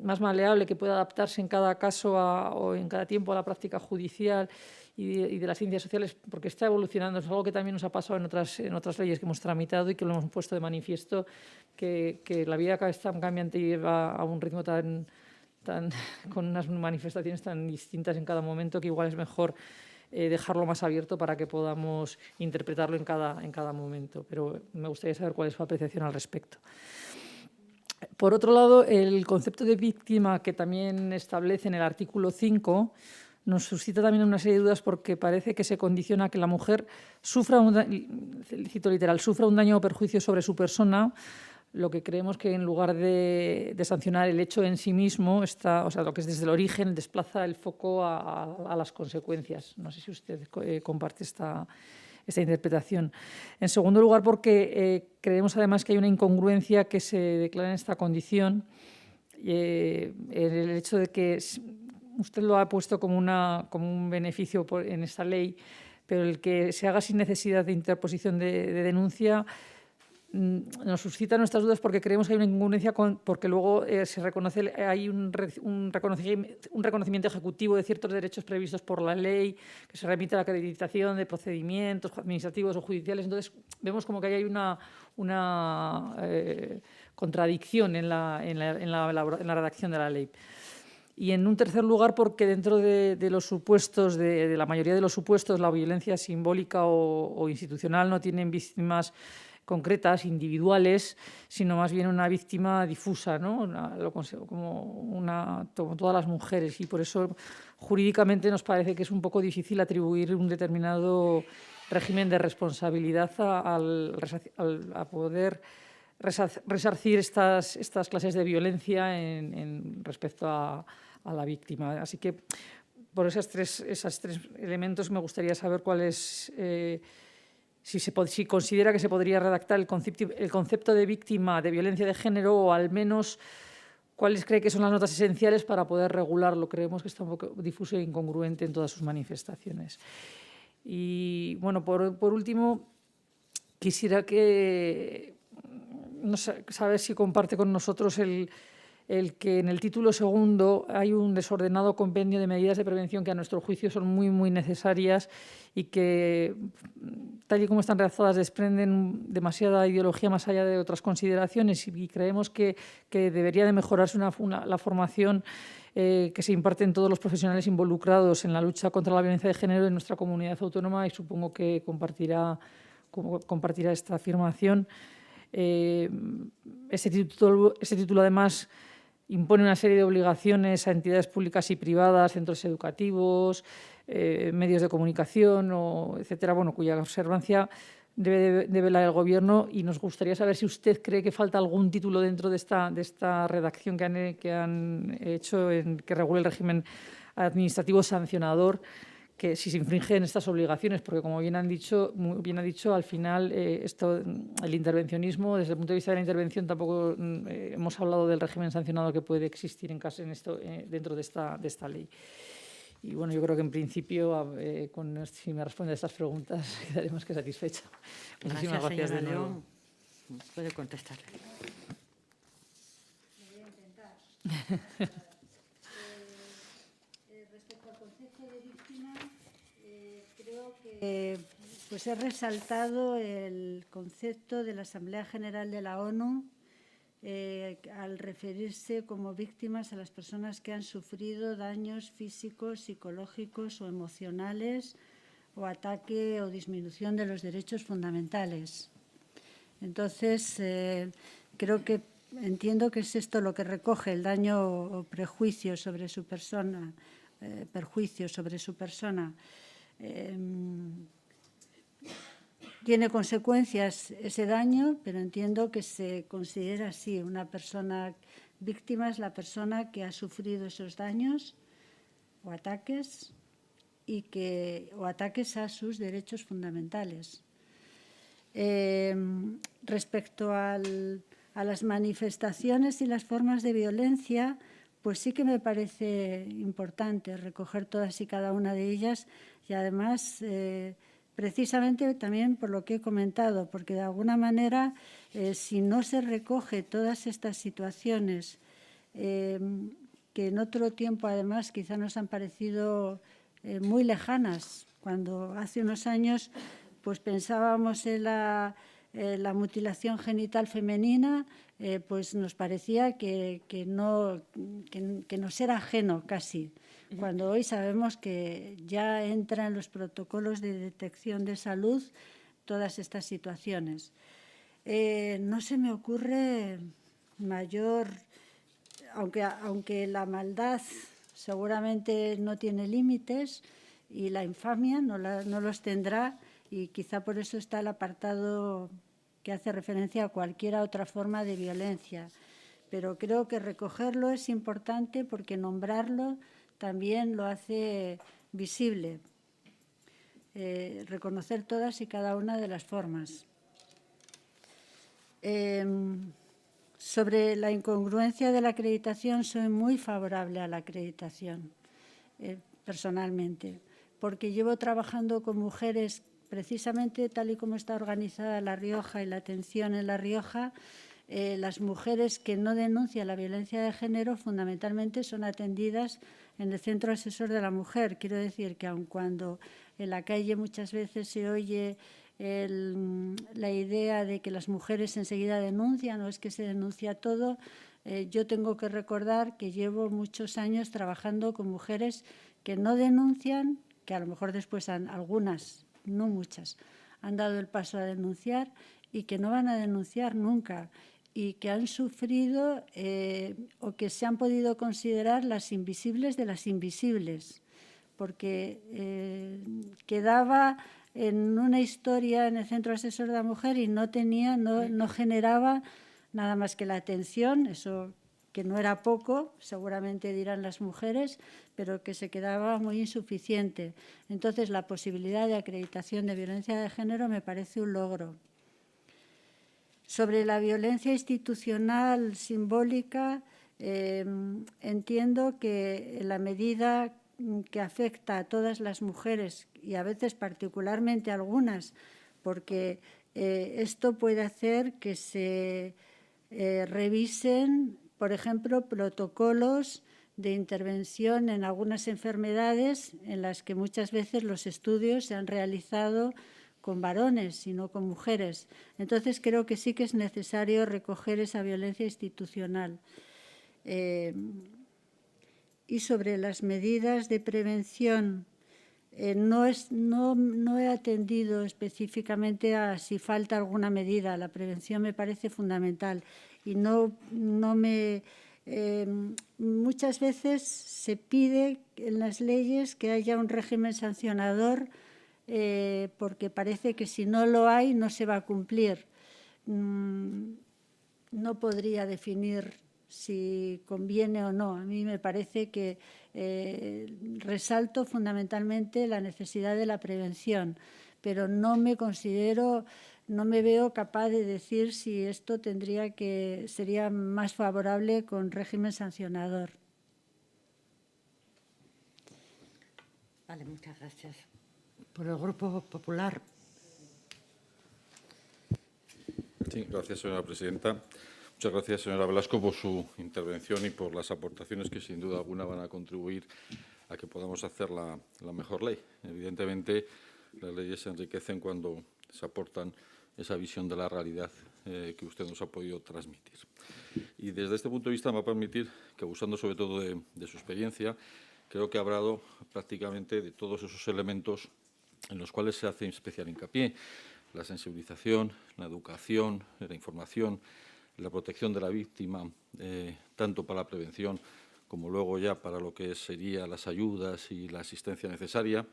más maleable que pueda adaptarse en cada caso o en cada tiempo a la práctica judicial y de las ciencias sociales, porque está evolucionando. Es algo que también nos ha pasado en otras leyes que hemos tramitado y que lo hemos puesto de manifiesto, que la vida cada vez tan cambiante y va a un ritmo con unas manifestaciones tan distintas en cada momento, que igual es mejor dejarlo más abierto para que podamos interpretarlo en cada momento. Pero me gustaría saber cuál es su apreciación al respecto. Por otro lado, el concepto de víctima, que también establece en el artículo 5, nos suscita también una serie de dudas, porque parece que se condiciona a que la mujer sufra, cito literal, sufra un daño o perjuicio sobre su persona lo que creemos que en lugar de sancionar el hecho en sí mismo, lo que es desde el origen, desplaza el foco a las consecuencias. No sé si usted comparte esta interpretación. En segundo lugar, porque creemos además que hay una incongruencia que se declara en esta condición, el hecho de que usted lo ha puesto como un beneficio en esta ley, pero el que se haga sin necesidad de interposición de denuncia nos suscita nuestras dudas porque creemos que hay una incongruencia porque luego se reconoce, hay un reconocimiento ejecutivo de ciertos derechos previstos por la ley, que se remite a la acreditación de procedimientos administrativos o judiciales. Entonces, vemos como que hay una contradicción en la redacción de la ley. Y en un tercer lugar, porque dentro de los supuestos, de la mayoría de los supuestos, la violencia simbólica o institucional no tienen víctimas concretas, individuales, sino más bien una víctima difusa, ¿no? Como todas las mujeres. Y por eso jurídicamente nos parece que es un poco difícil atribuir un determinado régimen de responsabilidad a poder resarcir estas clases de violencia respecto a la víctima. Así que por esos tres elementos me gustaría saber cuál es, si considera que se podría redactar el concepto de víctima de violencia de género, o al menos cuáles cree que son las notas esenciales para poder regularlo. Creemos que está un poco difuso e incongruente en todas sus manifestaciones. Y bueno, por último, quisiera saber si comparte con nosotros el que en el título segundo hay un desordenado compendio de medidas de prevención que a nuestro juicio son muy, muy necesarias y que, tal y como están redactadas, desprenden demasiada ideología más allá de otras consideraciones, y creemos que debería de mejorarse la formación que se imparte en todos los profesionales involucrados en la lucha contra la violencia de género en nuestra comunidad autónoma, y supongo que compartirá esta afirmación. Ese título, además, impone una serie de obligaciones a entidades públicas y privadas, centros educativos, medios de comunicación, etcétera, cuya observancia debe velar el Gobierno, y nos gustaría saber si usted cree que falta algún título dentro de esta redacción que han hecho, que regule el régimen administrativo sancionador, que si se infringen estas obligaciones, porque como bien ha dicho, al final el intervencionismo, desde el punto de vista de la intervención, tampoco hemos hablado del régimen sancionador que puede existir dentro de esta ley. Y bueno, yo creo que en principio, si me responde a estas preguntas, quedaré más que satisfecha. Muchísimas gracias de nuevo. León. Puede contestarle. Voy a intentar. Respecto al concepto de víctima, creo que he resaltado el concepto de la Asamblea General de la ONU al referirse como víctimas a las personas que han sufrido daños físicos, psicológicos o emocionales, o ataque o disminución de los derechos fundamentales. Entonces, entiendo que es esto lo que recoge el daño o prejuicio sobre su persona, perjuicio sobre su persona. Tiene consecuencias ese daño, pero entiendo que se considera así. Una persona víctima es la persona que ha sufrido esos daños o ataques o ataques a sus derechos fundamentales. Respecto a las manifestaciones y las formas de violencia, pues sí que me parece importante recoger todas y cada una de ellas, y además precisamente también por lo que he comentado, porque de alguna manera si no se recoge todas estas situaciones que en otro tiempo además quizá nos han parecido muy lejanas, cuando hace unos años pues pensábamos en la mutilación genital femenina, pues nos parecía que nos era ajeno casi, cuando hoy sabemos que ya entra en los protocolos de detección de salud todas estas situaciones. No se me ocurre mayor, aunque la maldad seguramente no tiene límites y la infamia no los tendrá, y quizá por eso está el apartado que hace referencia a cualquier otra forma de violencia. Pero creo que recogerlo es importante porque nombrarlo también lo hace visible. Reconocer todas y cada una de las formas. Sobre la incongruencia de la acreditación, soy muy favorable a la acreditación, personalmente, porque llevo trabajando con mujeres, precisamente tal y como está organizada La Rioja y la atención en La Rioja. Las mujeres que no denuncian la violencia de género fundamentalmente son atendidas en el Centro Asesor de la Mujer. Quiero decir que aun cuando en la calle muchas veces se oye la idea de que las mujeres enseguida denuncian o es que se denuncia todo, yo tengo que recordar que llevo muchos años trabajando con mujeres que no denuncian, que a lo mejor después algunas, no muchas, han dado el paso a denunciar y que no van a denunciar nunca y que han sufrido o que se han podido considerar las invisibles de las invisibles, porque quedaba en una historia en el Centro Asesor de la Mujer y no generaba nada más que la atención, eso que no era poco, seguramente dirán las mujeres, pero que se quedaba muy insuficiente. Entonces, la posibilidad de acreditación de violencia de género me parece un logro. Sobre la violencia institucional simbólica, entiendo que en la medida que afecta a todas las mujeres y a veces particularmente a algunas, porque esto puede hacer que se revisen, por ejemplo, protocolos de intervención en algunas enfermedades en las que muchas veces los estudios se han realizado con varones y no con mujeres. Entonces, creo que sí que es necesario recoger esa violencia institucional. Y sobre las medidas de prevención, no he atendido específicamente a si falta alguna medida. La prevención me parece fundamental y muchas veces se pide en las leyes que haya un régimen sancionador porque parece que si no lo hay no se va a cumplir. No podría definir si conviene o no. A mí me parece que resalto fundamentalmente la necesidad de la prevención, pero no me veo capaz de decir si esto sería más favorable con régimen sancionador. Vale, muchas gracias. Por el Grupo Popular. Sí, gracias, señora presidenta. Muchas gracias, señora Velasco, por su intervención y por las aportaciones que, sin duda alguna, van a contribuir a que podamos hacer la mejor ley. Evidentemente, las leyes se enriquecen cuando se aportan esa visión de la realidad que usted nos ha podido transmitir. Y desde este punto de vista me va a permitir que, abusando sobre todo de su experiencia, creo que ha hablado prácticamente de todos esos elementos en los cuales se hace especial hincapié: la sensibilización, la educación, la información, la protección de la víctima, tanto para la prevención como luego ya para lo que serían las ayudas y la asistencia necesaria.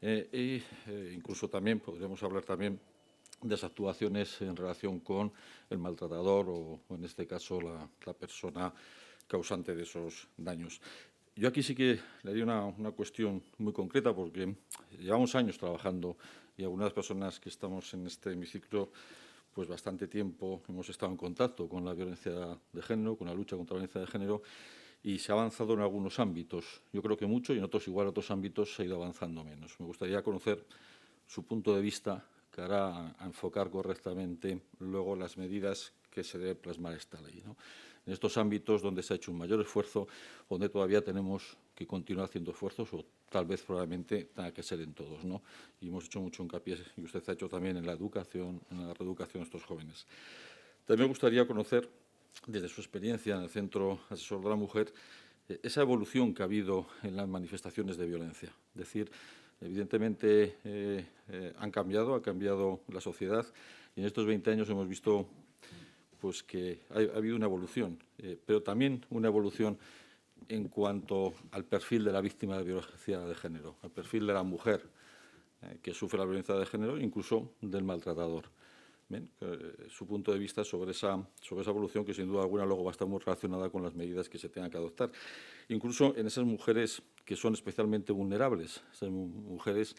Incluso también podríamos hablar también de las actuaciones en relación con el maltratador o en este caso, la persona causante de esos daños. Yo aquí sí que le haría una cuestión muy concreta, porque llevamos años trabajando y algunas personas que estamos en este hemiciclo, pues bastante tiempo hemos estado en contacto con la violencia de género, con la lucha contra la violencia de género, y se ha avanzado en algunos ámbitos. Yo creo que mucho, y en otros igual, otros ámbitos se ha ido avanzando menos. Me gustaría conocer su punto de vista cara a enfocar correctamente luego las medidas que se debe plasmar esta ley, ¿no? En estos ámbitos donde se ha hecho un mayor esfuerzo, donde todavía tenemos que continuar haciendo esfuerzos, o tal vez probablemente tenga que ser en todos, ¿no? Y hemos hecho mucho hincapié, y usted ha hecho también, en la educación, en la reeducación de estos jóvenes. También me gustaría conocer, desde su experiencia en el Centro Asesor de la Mujer, esa evolución que ha habido en las manifestaciones de violencia. Es decir, evidentemente ha cambiado la sociedad, y en estos 20 años hemos visto pues que ha habido una evolución, pero también una evolución en cuanto al perfil de la víctima de violencia de género, al perfil de la mujer que sufre la violencia de género, incluso del maltratador. su punto de vista sobre esa evolución que, sin duda alguna, luego va a estar muy relacionada con las medidas que se tengan que adoptar. Incluso en esas mujeres que son especialmente vulnerables, esas mujeres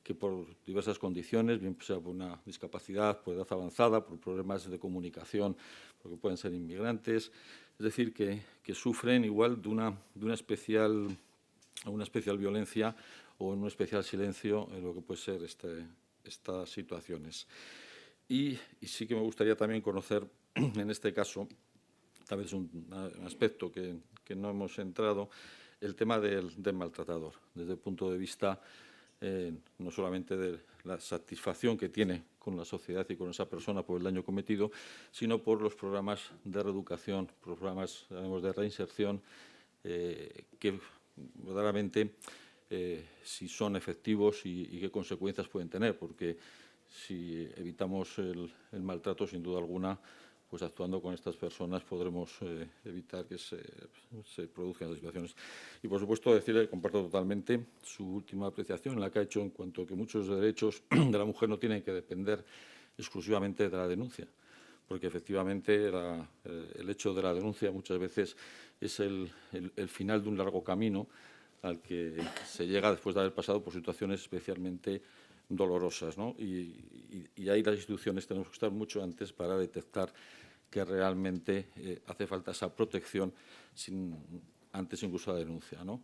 que por diversas condiciones, bien sea por una discapacidad, por edad avanzada, por problemas de comunicación, porque pueden ser inmigrantes, es decir, que sufren igual de una especial violencia o en un especial silencio en lo que puede ser estas situaciones. Y sí que me gustaría también conocer, en este caso, tal vez un aspecto que no hemos entrado, el tema del maltratador, desde el punto de vista no solamente de la satisfacción que tiene con la sociedad y con esa persona por el daño cometido, sino por los programas de reeducación, programas de reinserción, que verdaderamente si son efectivos y qué consecuencias pueden tener, porque si evitamos el maltrato, sin duda alguna, pues actuando con estas personas podremos evitar que se produzcan esas situaciones. Y, por supuesto, decirle que comparto totalmente su última apreciación, la que ha hecho en cuanto a que muchos derechos de la mujer no tienen que depender exclusivamente de la denuncia, porque efectivamente el hecho de la denuncia muchas veces es el final de un largo camino al que se llega después de haber pasado por situaciones especialmente dolorosas, ¿no? Y ahí las instituciones tenemos que estar mucho antes para detectar que realmente hace falta esa protección antes incluso a la denuncia, ¿no?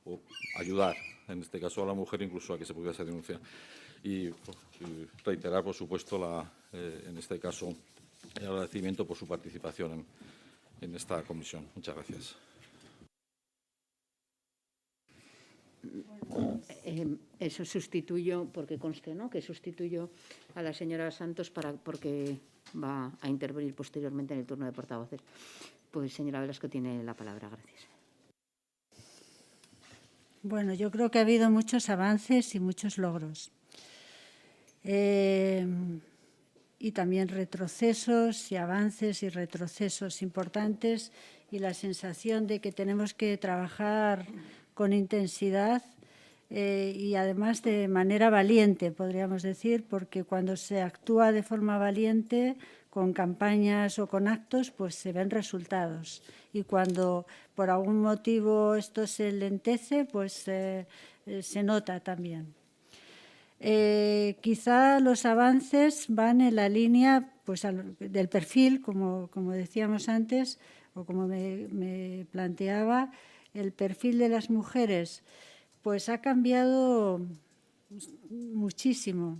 O ayudar, en este caso a la mujer, incluso a que se pudiera hacer denuncia. Y reiterar, por supuesto, en este caso, el agradecimiento por su participación en esta comisión. Muchas gracias. Eso sustituyo, porque conste, ¿no?, que sustituyo a la señora Santos porque va a intervenir posteriormente en el turno de portavoces. Pues, señora Velasco, tiene la palabra. Gracias. Bueno, yo creo que ha habido muchos avances y muchos logros. Y también retrocesos y avances y retrocesos importantes, y la sensación de que tenemos que trabajar con intensidad y además de manera valiente, podríamos decir, porque cuando se actúa de forma valiente, con campañas o con actos, pues se ven resultados. Y cuando por algún motivo esto se lentece, pues se nota también. Quizá los avances van en la línea pues, del perfil, como decíamos antes, o como me planteaba, el perfil de las mujeres pues ha cambiado muchísimo.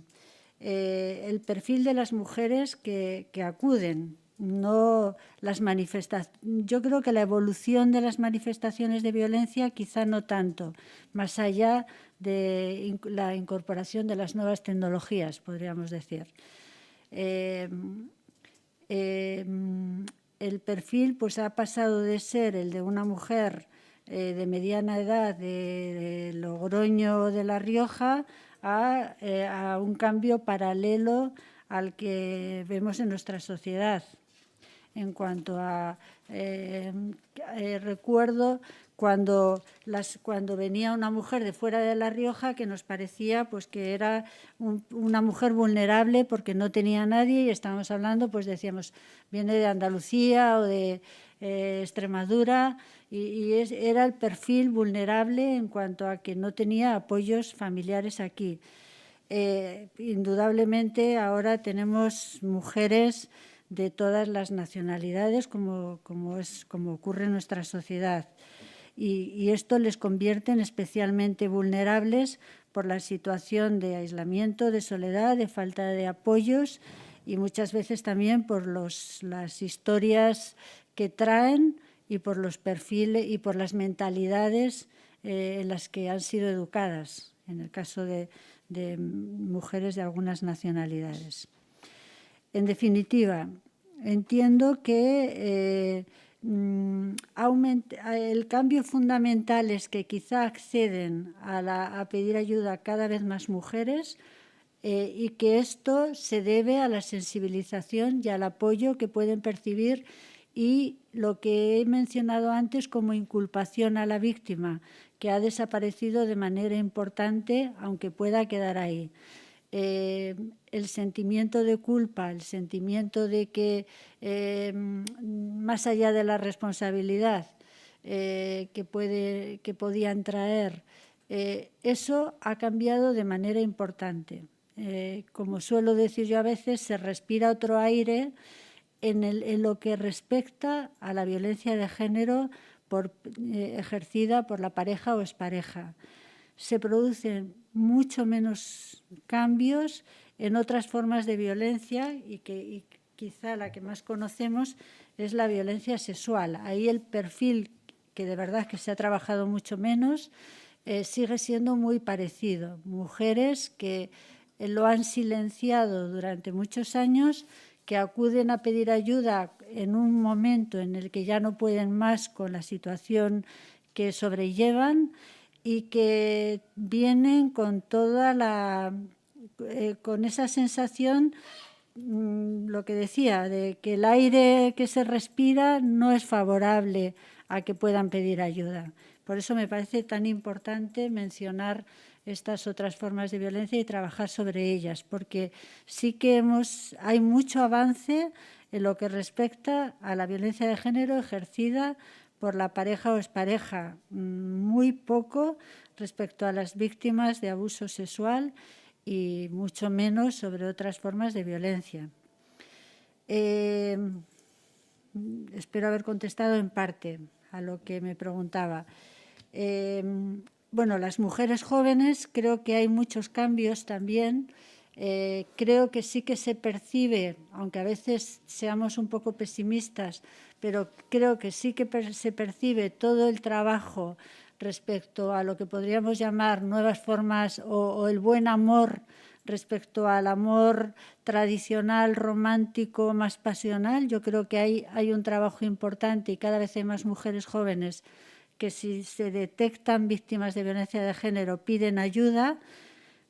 El perfil de las mujeres que acuden, no las manifestaciones. Yo creo que la evolución de las manifestaciones de violencia quizá no tanto, más allá de la incorporación de las nuevas tecnologías, podríamos decir. El perfil pues, ha pasado de ser el de una mujer de mediana edad de Logroño de La Rioja a un cambio paralelo al que vemos en nuestra sociedad. En cuanto a recuerdo cuando venía una mujer de fuera de La Rioja que nos parecía pues que era una mujer vulnerable porque no tenía nadie, y estábamos hablando, pues decíamos, viene de Andalucía o de Extremadura, y era el perfil vulnerable en cuanto a que no tenía apoyos familiares aquí. Indudablemente ahora tenemos mujeres de todas las nacionalidades, como ocurre en nuestra sociedad. Y esto les convierte en especialmente vulnerables por la situación de aislamiento, de soledad, de falta de apoyos, y muchas veces también por las historias que traen y por los perfiles y por las mentalidades en las que han sido educadas, en el caso de mujeres de algunas nacionalidades. En definitiva, entiendo que el cambio fundamental es que quizá acceden a pedir ayuda cada vez más mujeres, y que esto se debe a la sensibilización y al apoyo que pueden percibir, y lo que he mencionado antes como inculpación a la víctima, que ha desaparecido de manera importante, aunque pueda quedar ahí. el sentimiento de culpa, el sentimiento de que más allá de la responsabilidad que podían traer, eso ha cambiado de manera importante. Como suelo decir yo a veces, se respira otro aire en lo que respecta a la violencia de género ejercida por la pareja o expareja. Se producen mucho menos cambios en otras formas de violencia y quizá la que más conocemos es la violencia sexual. Ahí el perfil, que de verdad que se ha trabajado mucho menos, sigue siendo muy parecido. Mujeres que lo han silenciado durante muchos años, que acuden a pedir ayuda en un momento en el que ya no pueden más con la situación que sobrellevan y que vienen con con esa sensación, lo que decía, de que el aire que se respira no es favorable a que puedan pedir ayuda. Por eso me parece tan importante mencionar estas otras formas de violencia y trabajar sobre ellas, porque sí que hay mucho avance en lo que respecta a la violencia de género ejercida por la pareja o expareja, muy poco respecto a las víctimas de abuso sexual y mucho menos sobre otras formas de violencia. Espero haber contestado en parte a lo que me preguntaba. Bueno, las mujeres jóvenes, creo que hay muchos cambios también. Creo que sí que se percibe, aunque a veces seamos un poco pesimistas, pero creo que sí que se percibe todo el trabajo respecto a lo que podríamos llamar nuevas formas o el buen amor respecto al amor tradicional, romántico, más pasional. Yo creo que hay un trabajo importante y cada vez hay más mujeres jóvenes que si se detectan víctimas de violencia de género piden ayuda,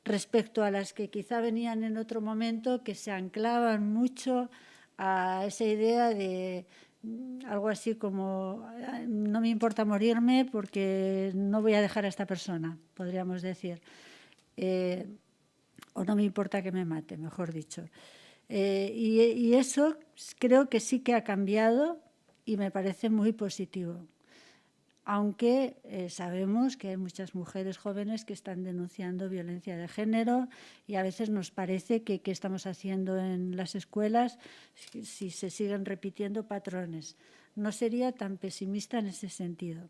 respecto a las que quizá venían en otro momento, que se anclaban mucho a esa idea de algo así como no me importa morirme porque no voy a dejar a esta persona, podríamos decir. O no me importa que me mate, mejor dicho. Y eso creo que sí que ha cambiado y me parece muy positivo. Aunque sabemos que hay muchas mujeres jóvenes que están denunciando violencia de género y a veces nos parece que qué estamos haciendo en las escuelas si se siguen repitiendo patrones. No sería tan pesimista en ese sentido.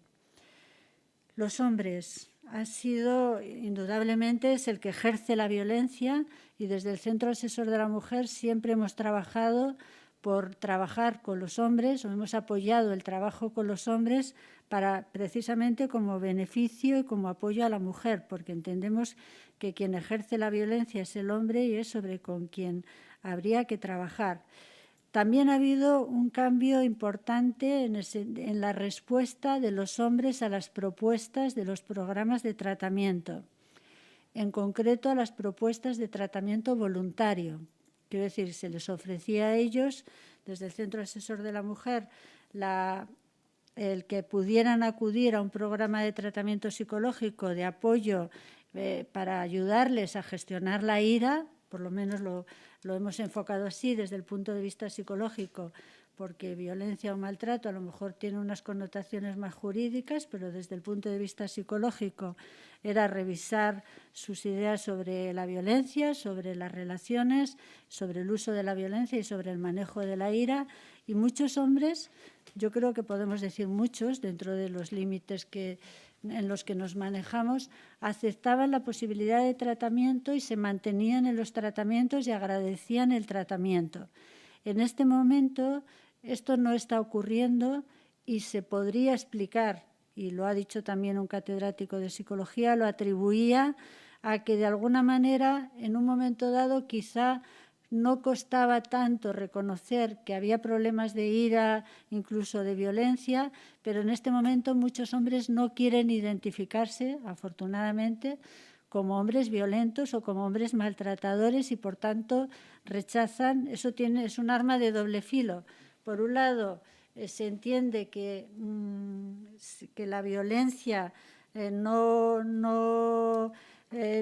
Los hombres han sido, indudablemente, es el que ejerce la violencia y desde el Centro Asesor de la Mujer siempre hemos trabajado por trabajar con los hombres o hemos apoyado el trabajo con los hombres para precisamente como beneficio y como apoyo a la mujer, porque entendemos que quien ejerce la violencia es el hombre y es sobre con quien habría que trabajar. También ha habido un cambio importante en la respuesta de los hombres a las propuestas de los programas de tratamiento, en concreto a las propuestas de tratamiento voluntario. Quiero decir, se les ofrecía a ellos, desde el Centro Asesor de la Mujer, el que pudieran acudir a un programa de tratamiento psicológico de apoyo para ayudarles a gestionar la ira, por lo menos lo hemos enfocado así desde el punto de vista psicológico, porque violencia o maltrato a lo mejor tiene unas connotaciones más jurídicas, pero desde el punto de vista psicológico era revisar sus ideas sobre la violencia, sobre las relaciones, sobre el uso de la violencia y sobre el manejo de la ira. Y muchos hombres, yo creo que podemos decir muchos, dentro de los límites en los que nos manejamos, aceptaban la posibilidad de tratamiento y se mantenían en los tratamientos y agradecían el tratamiento. En este momento esto no está ocurriendo y se podría explicar, y lo ha dicho también un catedrático de psicología, lo atribuía a que de alguna manera en un momento dado quizá no costaba tanto reconocer que había problemas de ira, incluso de violencia, pero en este momento muchos hombres no quieren identificarse, afortunadamente, como hombres violentos o como hombres maltratadores y, por tanto, rechazan. Eso es un arma de doble filo. Por un lado, se entiende que la violencia no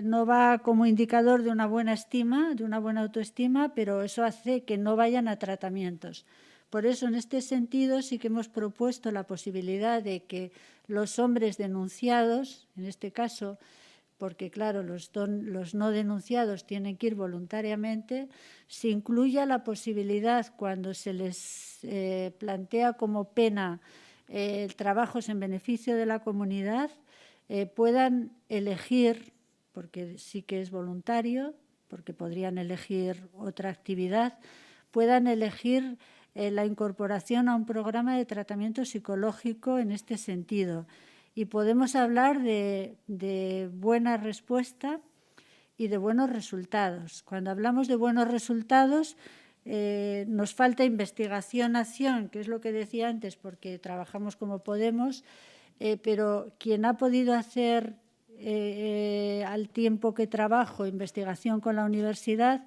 no va como indicador de una buena estima, de una buena autoestima, pero eso hace que no vayan a tratamientos. Por eso, en este sentido, sí que hemos propuesto la posibilidad de que los hombres denunciados, en este caso, porque claro, los no denunciados tienen que ir voluntariamente, se incluya la posibilidad, cuando se les plantea como pena trabajos en beneficio de la comunidad, puedan elegir, porque sí que es voluntario, porque podrían elegir otra actividad, puedan elegir la incorporación a un programa de tratamiento psicológico en este sentido. Y podemos hablar de buena respuesta y de buenos resultados. Cuando hablamos de buenos resultados, nos falta investigación-acción, que es lo que decía antes, porque trabajamos como podemos, pero quien ha podido hacer al tiempo que trabajo investigación con la universidad,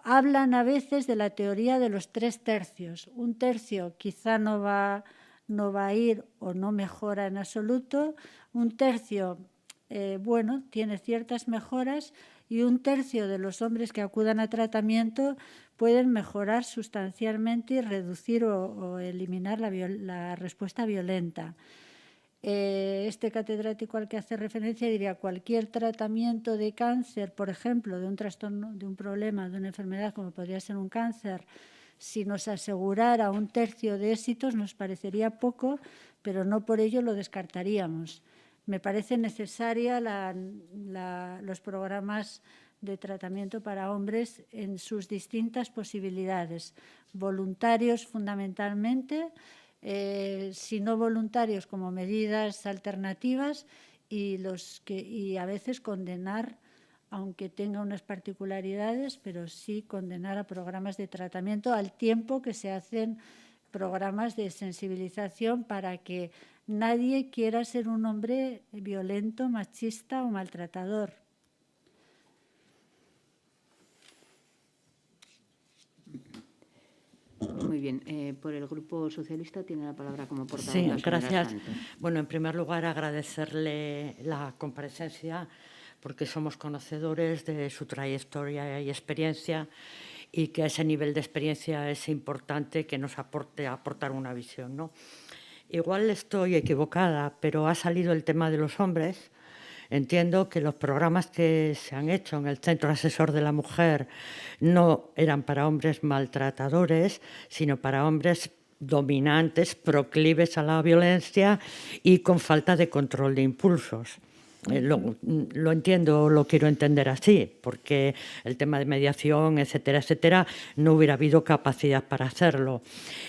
hablan a veces de la teoría de los 3 tercios. Un tercio quizá no va a ir o no mejora en absoluto. Un tercio, bueno, tiene ciertas mejoras, y un tercio de los hombres que acudan a tratamiento pueden mejorar sustancialmente y reducir o eliminar la respuesta violenta. Este catedrático al que hace referencia diría: cualquier tratamiento de cáncer, por ejemplo, de un trastorno, de un problema, de una enfermedad como podría ser un cáncer, si nos asegurara un tercio de éxitos nos parecería poco, pero no por ello lo descartaríamos. Me parece necesaria los programas de tratamiento para hombres en sus distintas posibilidades, voluntarios fundamentalmente, si no voluntarios como medidas alternativas, y a veces condenar, aunque tenga unas particularidades, pero sí condenar a programas de tratamiento al tiempo que se hacen programas de sensibilización para que nadie quiera ser un hombre violento, machista o maltratador. Muy bien. Por el Grupo Socialista tiene la palabra como portavoz. Sí, la señora gracias. Santos. Bueno, en primer lugar, agradecerle la comparecencia, porque somos conocedores de su trayectoria y experiencia, y que a ese nivel de experiencia es importante que nos aportar una visión, ¿no? Igual estoy equivocada, pero ha salido el tema de los hombres. Entiendo que los programas que se han hecho en el Centro Asesor de la Mujer no eran para hombres maltratadores, sino para hombres dominantes, proclives a la violencia y con falta de control de impulsos. Lo entiendo, lo quiero entender así, porque el tema de mediación, etcétera, etcétera, no hubiera habido capacidad para hacerlo.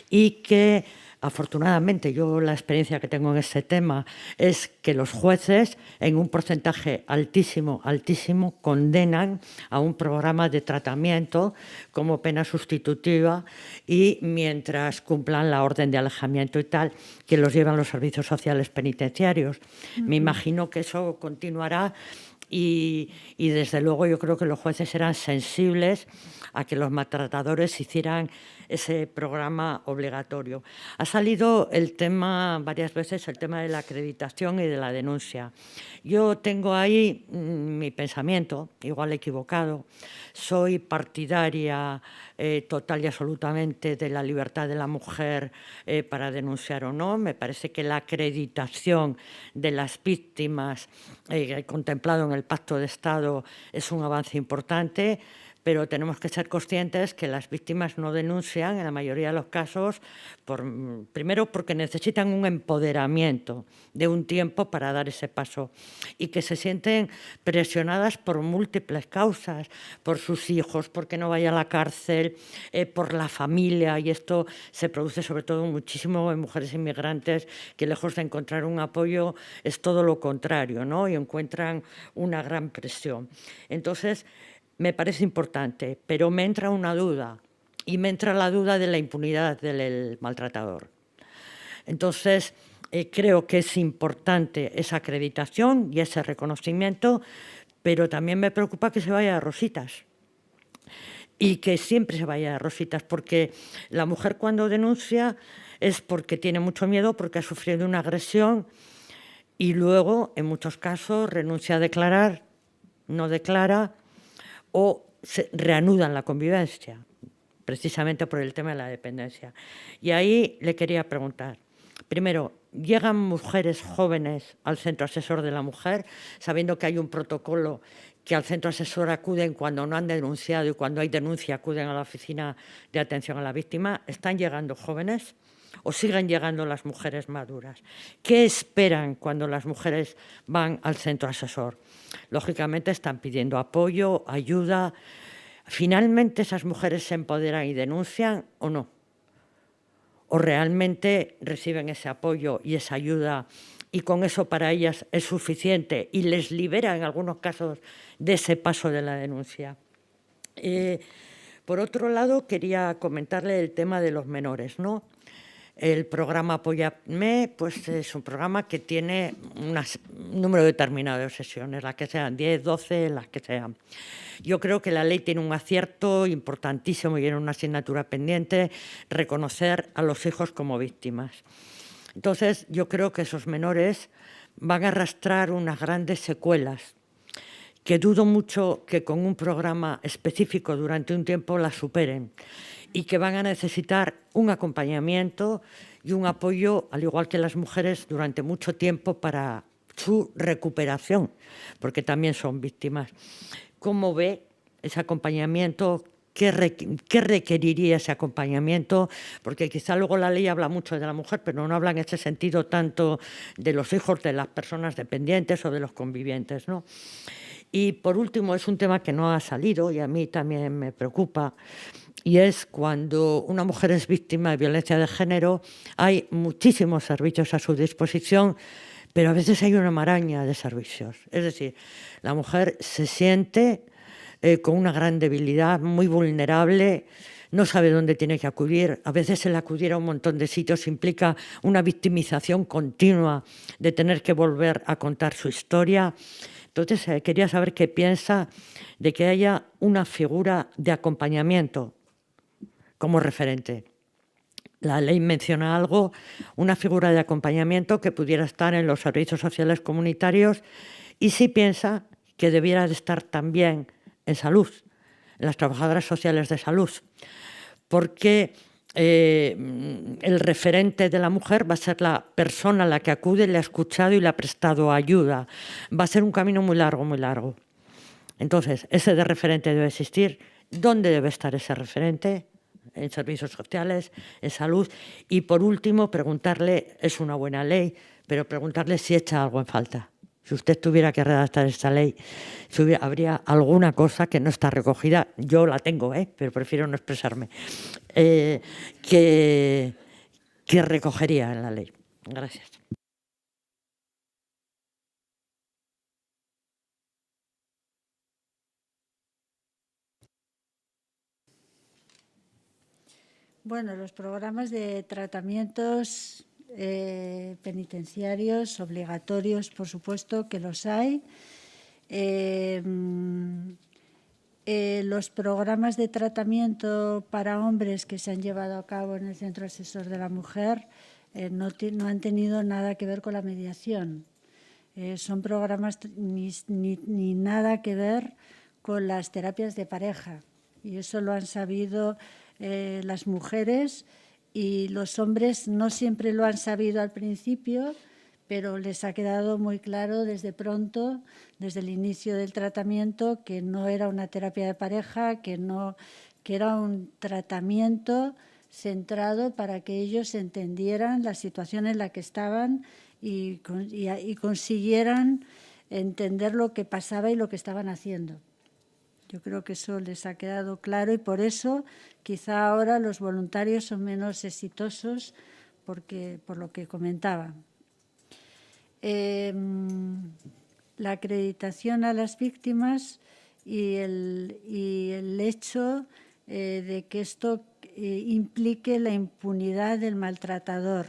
Y que, afortunadamente, yo la experiencia que tengo en este tema es que los jueces, en un porcentaje altísimo, altísimo, condenan a un programa de tratamiento como pena sustitutiva, y mientras cumplan la orden de alejamiento y tal, que los llevan los servicios sociales penitenciarios. Me imagino que eso continuará. Y desde luego yo creo que los jueces serán sensibles a que los maltratadores hicieran ese programa obligatorio. Ha salido el tema varias veces, el tema de la acreditación y de la denuncia. Yo tengo ahí mi pensamiento, igual equivocado. Soy partidaria total y absolutamente de la libertad de la mujer para denunciar o no. Me parece que la acreditación de las víctimas contemplado en el Pacto de Estado es un avance importante, pero tenemos que ser conscientes que las víctimas no denuncian en la mayoría de los casos, primero porque necesitan un empoderamiento de un tiempo para dar ese paso, y que se sienten presionadas por múltiples causas, por sus hijos, porque no vaya a la cárcel, por la familia, y esto se produce sobre todo muchísimo en mujeres inmigrantes que, lejos de encontrar un apoyo, es todo lo contrario, ¿no? Y encuentran una gran presión. Entonces, me parece importante, pero me entra una duda, y me entra la duda de la impunidad del maltratador. Entonces, creo que es importante esa acreditación y ese reconocimiento, pero también me preocupa que se vaya a rositas, y que siempre se vaya a rositas, porque la mujer cuando denuncia es porque tiene mucho miedo, porque ha sufrido una agresión, y luego, en muchos casos, renuncia a declarar no declara o se reanudan la convivencia, precisamente por el tema de la dependencia. Y ahí le quería preguntar, primero, ¿llegan mujeres jóvenes al centro asesor de la mujer, sabiendo que hay un protocolo que al centro asesor acuden cuando no han denunciado y cuando hay denuncia acuden a la oficina de atención a la víctima? ¿Están llegando jóvenes o siguen llegando las mujeres maduras? ¿Qué esperan cuando las mujeres van al centro asesor? Lógicamente están pidiendo apoyo, ayuda. ¿Finalmente esas mujeres se empoderan y denuncian o no? ¿O realmente reciben ese apoyo y esa ayuda y con eso para ellas es suficiente y les libera en algunos casos de ese paso de la denuncia? Por otro lado, quería comentarle el tema de los menores, ¿no? El programa Apóyame, pues es un programa que tiene un número determinado de sesiones, las que sean 10, 12, las que sean. Yo creo que la ley tiene un acierto importantísimo y era una asignatura pendiente, reconocer a los hijos como víctimas. Entonces, yo creo que esos menores van a arrastrar unas grandes secuelas que dudo mucho que con un programa específico durante un tiempo las superen y que van a necesitar un acompañamiento y un apoyo, al igual que las mujeres, durante mucho tiempo para su recuperación, porque también son víctimas. ¿Cómo ve ese acompañamiento? ¿Qué requeriría ese acompañamiento? Porque quizá luego la ley habla mucho de la mujer, pero no habla en ese sentido tanto de los hijos de las personas dependientes o de los convivientes, ¿no? Y por último, es un tema que no ha salido y a mí también me preocupa, y es cuando una mujer es víctima de violencia de género, hay muchísimos servicios a su disposición, pero a veces hay una maraña de servicios. Es decir, la mujer se siente con una gran debilidad, muy vulnerable, no sabe dónde tiene que acudir. A veces el acudir a un montón de sitios implica una victimización continua de tener que volver a contar su historia. Entonces, quería saber qué piensa de que haya una figura de acompañamiento como referente. La ley menciona algo, una figura de acompañamiento que pudiera estar en los servicios sociales comunitarios y sí piensa que debiera de estar también en salud, en las trabajadoras sociales de salud, porque el referente de la mujer va a ser la persona a la que acude, le ha escuchado y le ha prestado ayuda. Va a ser un camino muy largo, muy largo. Entonces, ese de referente debe existir. ¿Dónde debe estar ese referente? En servicios sociales, en salud. Y por último, preguntarle, es una buena ley, pero preguntarle si echa algo en falta. Si usted tuviera que redactar esta ley, si habría alguna cosa que no está recogida, yo la tengo, pero prefiero no expresarme, que recogería en la ley. Gracias. Bueno, los programas de tratamientos penitenciarios obligatorios, por supuesto que los hay. Los programas de tratamiento para hombres que se han llevado a cabo en el Centro Asesor de la Mujer no han tenido nada que ver con la mediación. Son programas ni nada que ver con las terapias de pareja. Y eso lo han sabido las mujeres, y los hombres no siempre lo han sabido al principio, pero les ha quedado muy claro desde pronto, desde el inicio del tratamiento, que no era una terapia de pareja, que era un tratamiento centrado para que ellos entendieran la situación en la que estaban y consiguieran entender lo que pasaba y lo que estaban haciendo. Yo creo que eso les ha quedado claro y por eso quizá ahora los voluntarios son menos exitosos por lo que comentaba. La acreditación a las víctimas y el hecho de que esto implique la impunidad del maltratador.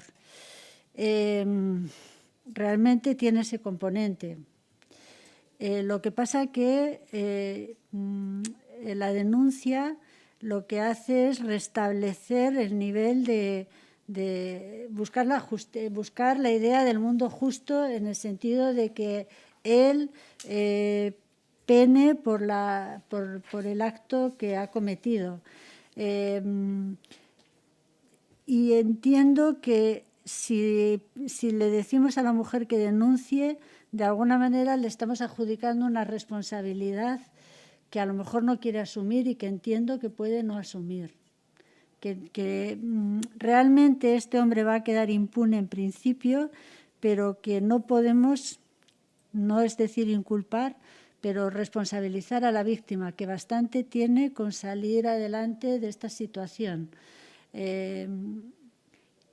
Realmente tiene ese componente. Lo que pasa que la denuncia lo que hace es restablecer el nivel de buscar la idea del mundo justo, en el sentido de que él pene por el acto que ha cometido. Y entiendo que si le decimos a la mujer que denuncie, de alguna manera le estamos adjudicando una responsabilidad que a lo mejor no quiere asumir y que entiendo que puede no asumir. Que realmente este hombre va a quedar impune en principio, pero que no podemos, no es decir inculpar, pero responsabilizar a la víctima, que bastante tiene con salir adelante de esta situación.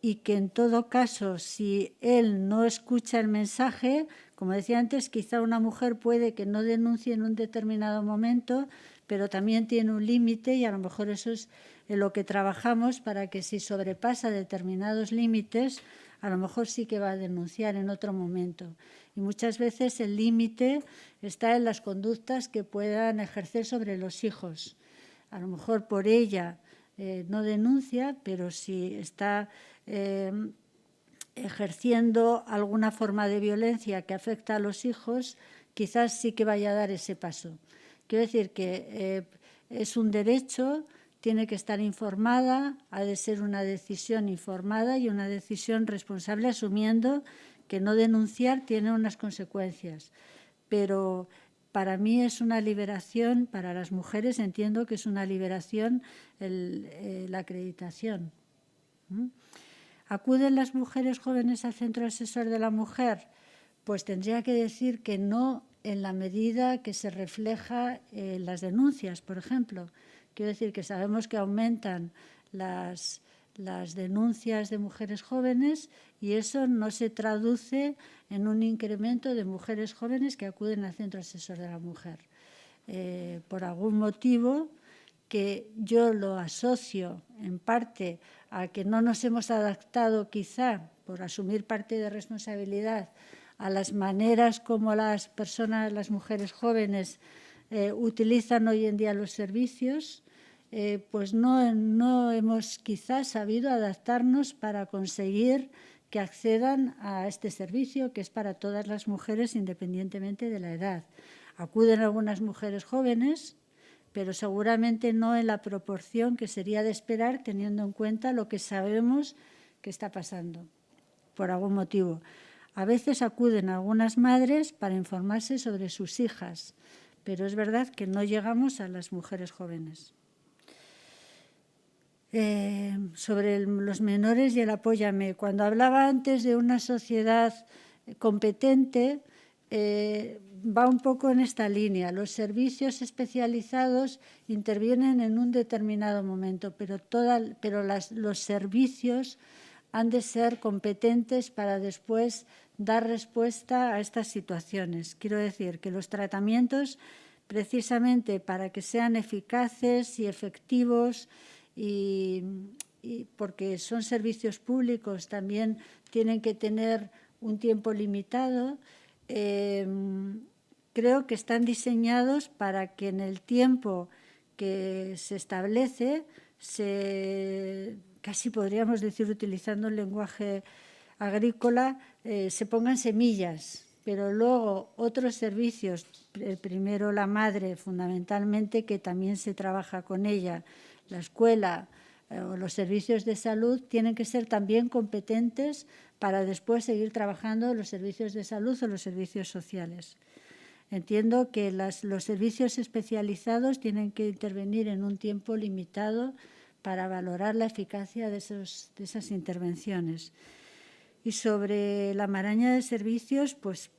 Y que en todo caso, si él no escucha el mensaje, como decía antes, quizá una mujer puede que no denuncie en un determinado momento, pero también tiene un límite y a lo mejor eso es en lo que trabajamos para que si sobrepasa determinados límites, a lo mejor sí que va a denunciar en otro momento. Y muchas veces el límite está en las conductas que puedan ejercer sobre los hijos. A lo mejor por ella no denuncia, pero si está ejerciendo alguna forma de violencia que afecta a los hijos, quizás sí que vaya a dar ese paso. Quiero decir que es un derecho, tiene que estar informada, ha de ser una decisión informada y una decisión responsable, asumiendo que no denunciar tiene unas consecuencias. Pero para mí es una liberación, para las mujeres entiendo que es una liberación la acreditación. ¿Acuden las mujeres jóvenes al Centro Asesor de la Mujer? Pues tendría que decir que no en la medida que se refleja en las denuncias, por ejemplo. Quiero decir que sabemos que aumentan las denuncias de mujeres jóvenes y eso no se traduce en un incremento de mujeres jóvenes que acuden al Centro Asesor de la Mujer. Por algún motivo que yo lo asocio en parte a que no nos hemos adaptado quizá por asumir parte de responsabilidad a las maneras como las mujeres jóvenes utilizan hoy en día los servicios, pues no hemos quizás sabido adaptarnos para conseguir que accedan a este servicio que es para todas las mujeres independientemente de la edad. Acuden algunas mujeres jóvenes, pero seguramente no en la proporción que sería de esperar teniendo en cuenta lo que sabemos que está pasando, por algún motivo. A veces acuden algunas madres para informarse sobre sus hijas, pero es verdad que no llegamos a las mujeres jóvenes. Sobre los menores y el apóyame. Cuando hablaba antes de una sociedad competente, va un poco en esta línea. Los servicios especializados intervienen en un determinado momento, pero los servicios han de ser competentes para después dar respuesta a estas situaciones. Quiero decir que los tratamientos, precisamente para que sean eficaces y efectivos, y porque son servicios públicos, también tienen que tener un tiempo limitado. Creo que están diseñados para que en el tiempo que se establece, casi podríamos decir, utilizando el lenguaje agrícola, se pongan semillas, pero luego otros servicios, el primero la madre fundamentalmente, que también se trabaja con ella, la escuela o los servicios de salud tienen que ser también competentes para después seguir trabajando los servicios de salud o los servicios sociales. Entiendo que los servicios especializados tienen que intervenir en un tiempo limitado para valorar la eficacia de esas intervenciones. Y sobre la maraña de servicios, pues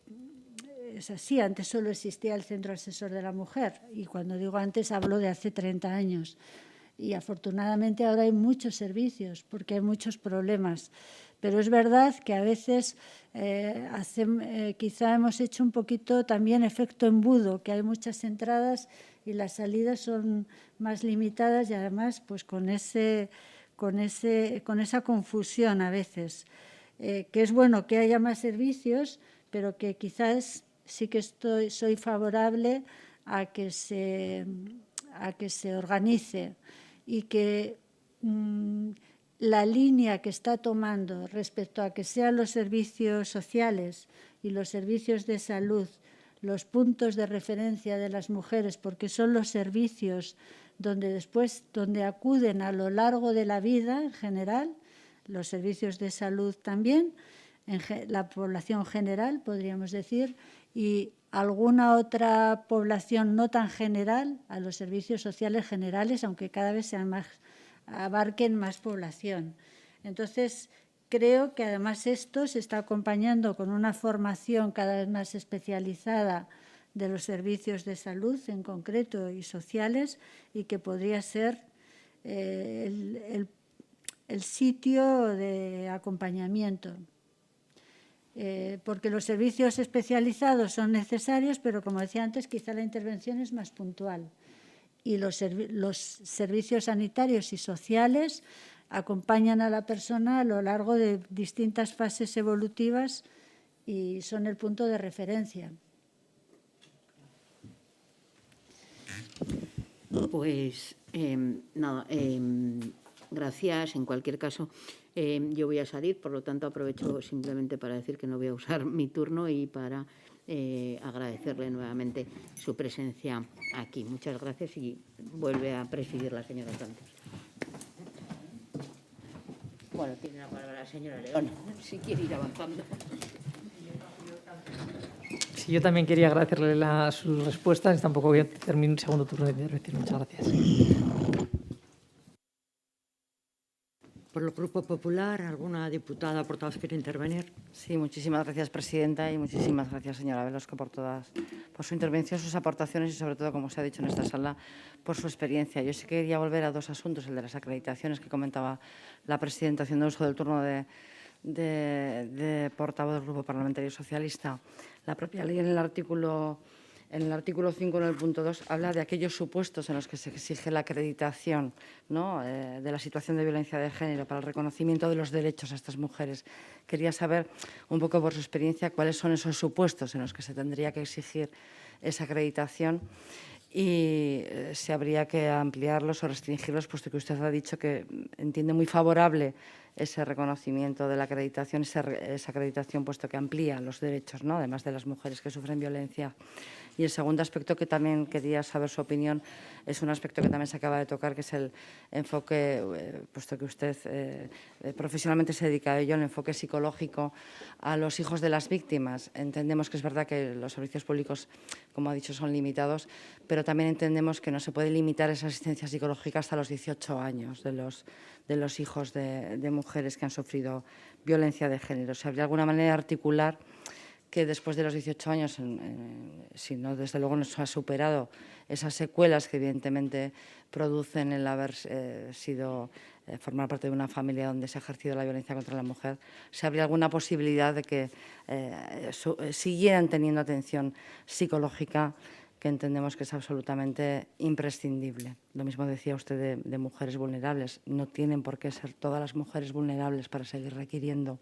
es así. Antes solo existía el Centro Asesor de la Mujer y cuando digo antes hablo de hace 30 años. Y afortunadamente ahora hay muchos servicios porque hay muchos problemas. Pero es verdad que a veces quizá hemos hecho un poquito también efecto embudo, que hay muchas entradas y las salidas son más limitadas y además pues con esa confusión a veces. Que es bueno que haya más servicios, pero que quizás sí que soy favorable a que se organice y que la línea que está tomando respecto a que sean los servicios sociales y los servicios de salud los puntos de referencia de las mujeres, porque son los servicios donde acuden a lo largo de la vida en general, los servicios de salud también, la población general, podríamos decir, y alguna otra población no tan general a los servicios sociales generales, aunque cada vez abarquen más población. Entonces, creo que además esto se está acompañando con una formación cada vez más especializada de los servicios de salud en concreto y sociales, y que podría ser el sitio de acompañamiento. Porque los servicios especializados son necesarios, pero como decía antes, quizá la intervención es más puntual. Y los servicios sanitarios y sociales acompañan a la persona a lo largo de distintas fases evolutivas y son el punto de referencia. Pues nada, gracias. En cualquier caso, yo voy a salir, por lo tanto aprovecho simplemente para decir que no voy a usar mi turno y para agradecerle nuevamente su presencia aquí. Muchas gracias y vuelve a presidir la señora Santos. Bueno, tiene la palabra la señora León, si quiere ir avanzando. Sí, yo también quería agradecerle sus respuestas. Tampoco voy a terminar un segundo turno de intervención. Muchas gracias. Por el Grupo Popular, ¿alguna diputada portavoz quiere intervenir? Sí, muchísimas gracias, presidenta, y muchísimas gracias, señora Velasco, por su intervención, sus aportaciones y, sobre todo, como se ha dicho en esta sala, por su experiencia. Yo sí quería volver a dos asuntos, el de las acreditaciones que comentaba la presidenta, haciendo uso del turno de portavoz del Grupo Parlamentario Socialista. La propia ley en el artículo 5, en el punto 2, habla de aquellos supuestos en los que se exige la acreditación, ¿no?, de la situación de violencia de género para el reconocimiento de los derechos a estas mujeres. Quería saber, un poco por su experiencia, cuáles son esos supuestos en los que se tendría que exigir esa acreditación y si habría que ampliarlos o restringirlos, puesto que usted ha dicho que entiende muy favorable ese reconocimiento de la acreditación, esa acreditación, puesto que amplía los derechos, ¿no?, además de las mujeres que sufren violencia. Y el segundo aspecto que también quería saber su opinión es un aspecto que también se acaba de tocar, que es el enfoque, puesto que usted profesionalmente se dedica a ello, el enfoque psicológico a los hijos de las víctimas. Entendemos que es verdad que los servicios públicos, como ha dicho, son limitados, pero también entendemos que no se puede limitar esa asistencia psicológica hasta los 18 años de los hijos de mujeres que han sufrido violencia de género. ¿Se habría alguna manera de articular que después de los 18 años, si no, desde luego no se ha superado esas secuelas que evidentemente producen el haber formar parte de una familia donde se ha ejercido la violencia contra la mujer, ¿se habría alguna posibilidad de que siguieran teniendo atención psicológica, que entendemos que es absolutamente imprescindible? Lo mismo decía usted de mujeres vulnerables. No tienen por qué ser todas las mujeres vulnerables para seguir requiriendo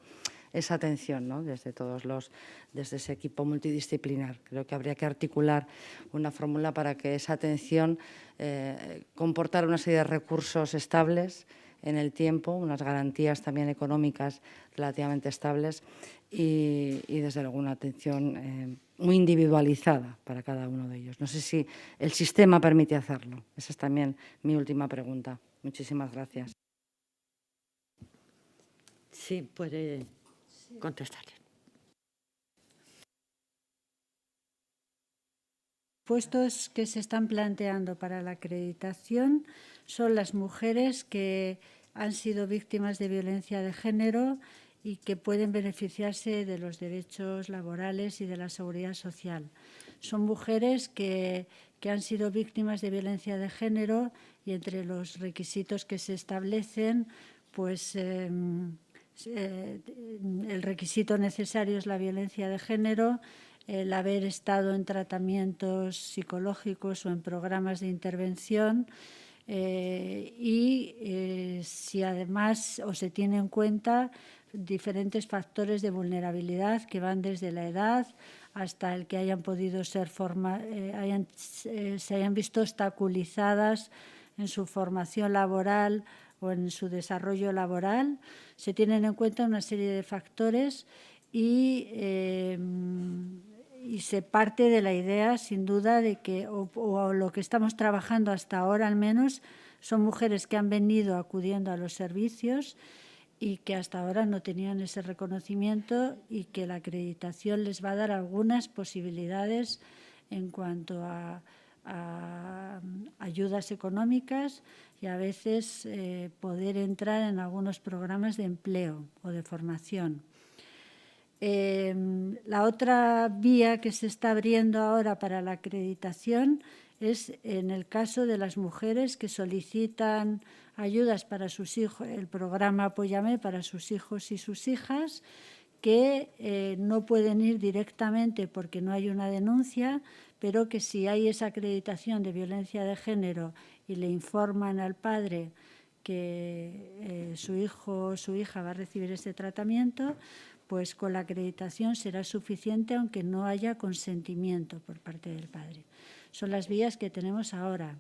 esa atención, ¿no?, desde ese equipo multidisciplinar. Creo que habría que articular una fórmula para que esa atención comportara una serie de recursos estables en el tiempo, unas garantías también económicas relativamente estables y desde luego, una atención muy individualizada para cada uno de ellos. No sé si el sistema permite hacerlo. Esa es también mi última pregunta. Muchísimas gracias. Sí, puede contestar. Puestos que se están planteando para la acreditación son las mujeres que han sido víctimas de violencia de género y que pueden beneficiarse de los derechos laborales y de la seguridad social. Son mujeres que han sido víctimas de violencia de género y entre los requisitos que se establecen, pues el requisito necesario es la violencia de género, el haber estado en tratamientos psicológicos o en programas de intervención y si además se tiene en cuenta diferentes factores de vulnerabilidad que van desde la edad hasta el que hayan podido ser se hayan visto obstaculizadas en su formación laboral o en su desarrollo laboral. Se tienen en cuenta una serie de factores y y se parte de la idea, sin duda, de que, o lo que estamos trabajando hasta ahora al menos, son mujeres que han venido acudiendo a los servicios y que hasta ahora no tenían ese reconocimiento y que la acreditación les va a dar algunas posibilidades en cuanto a ayudas económicas y a veces poder entrar en algunos programas de empleo o de formación. La otra vía que se está abriendo ahora para la acreditación es en el caso de las mujeres que solicitan ayudas para sus hijos, el programa Apóyame para sus hijos y sus hijas, que no pueden ir directamente porque no hay una denuncia, pero que si hay esa acreditación de violencia de género y le informan al padre que su hijo o su hija va a recibir ese tratamiento, pues con la acreditación será suficiente aunque no haya consentimiento por parte del padre. Son las vías que tenemos ahora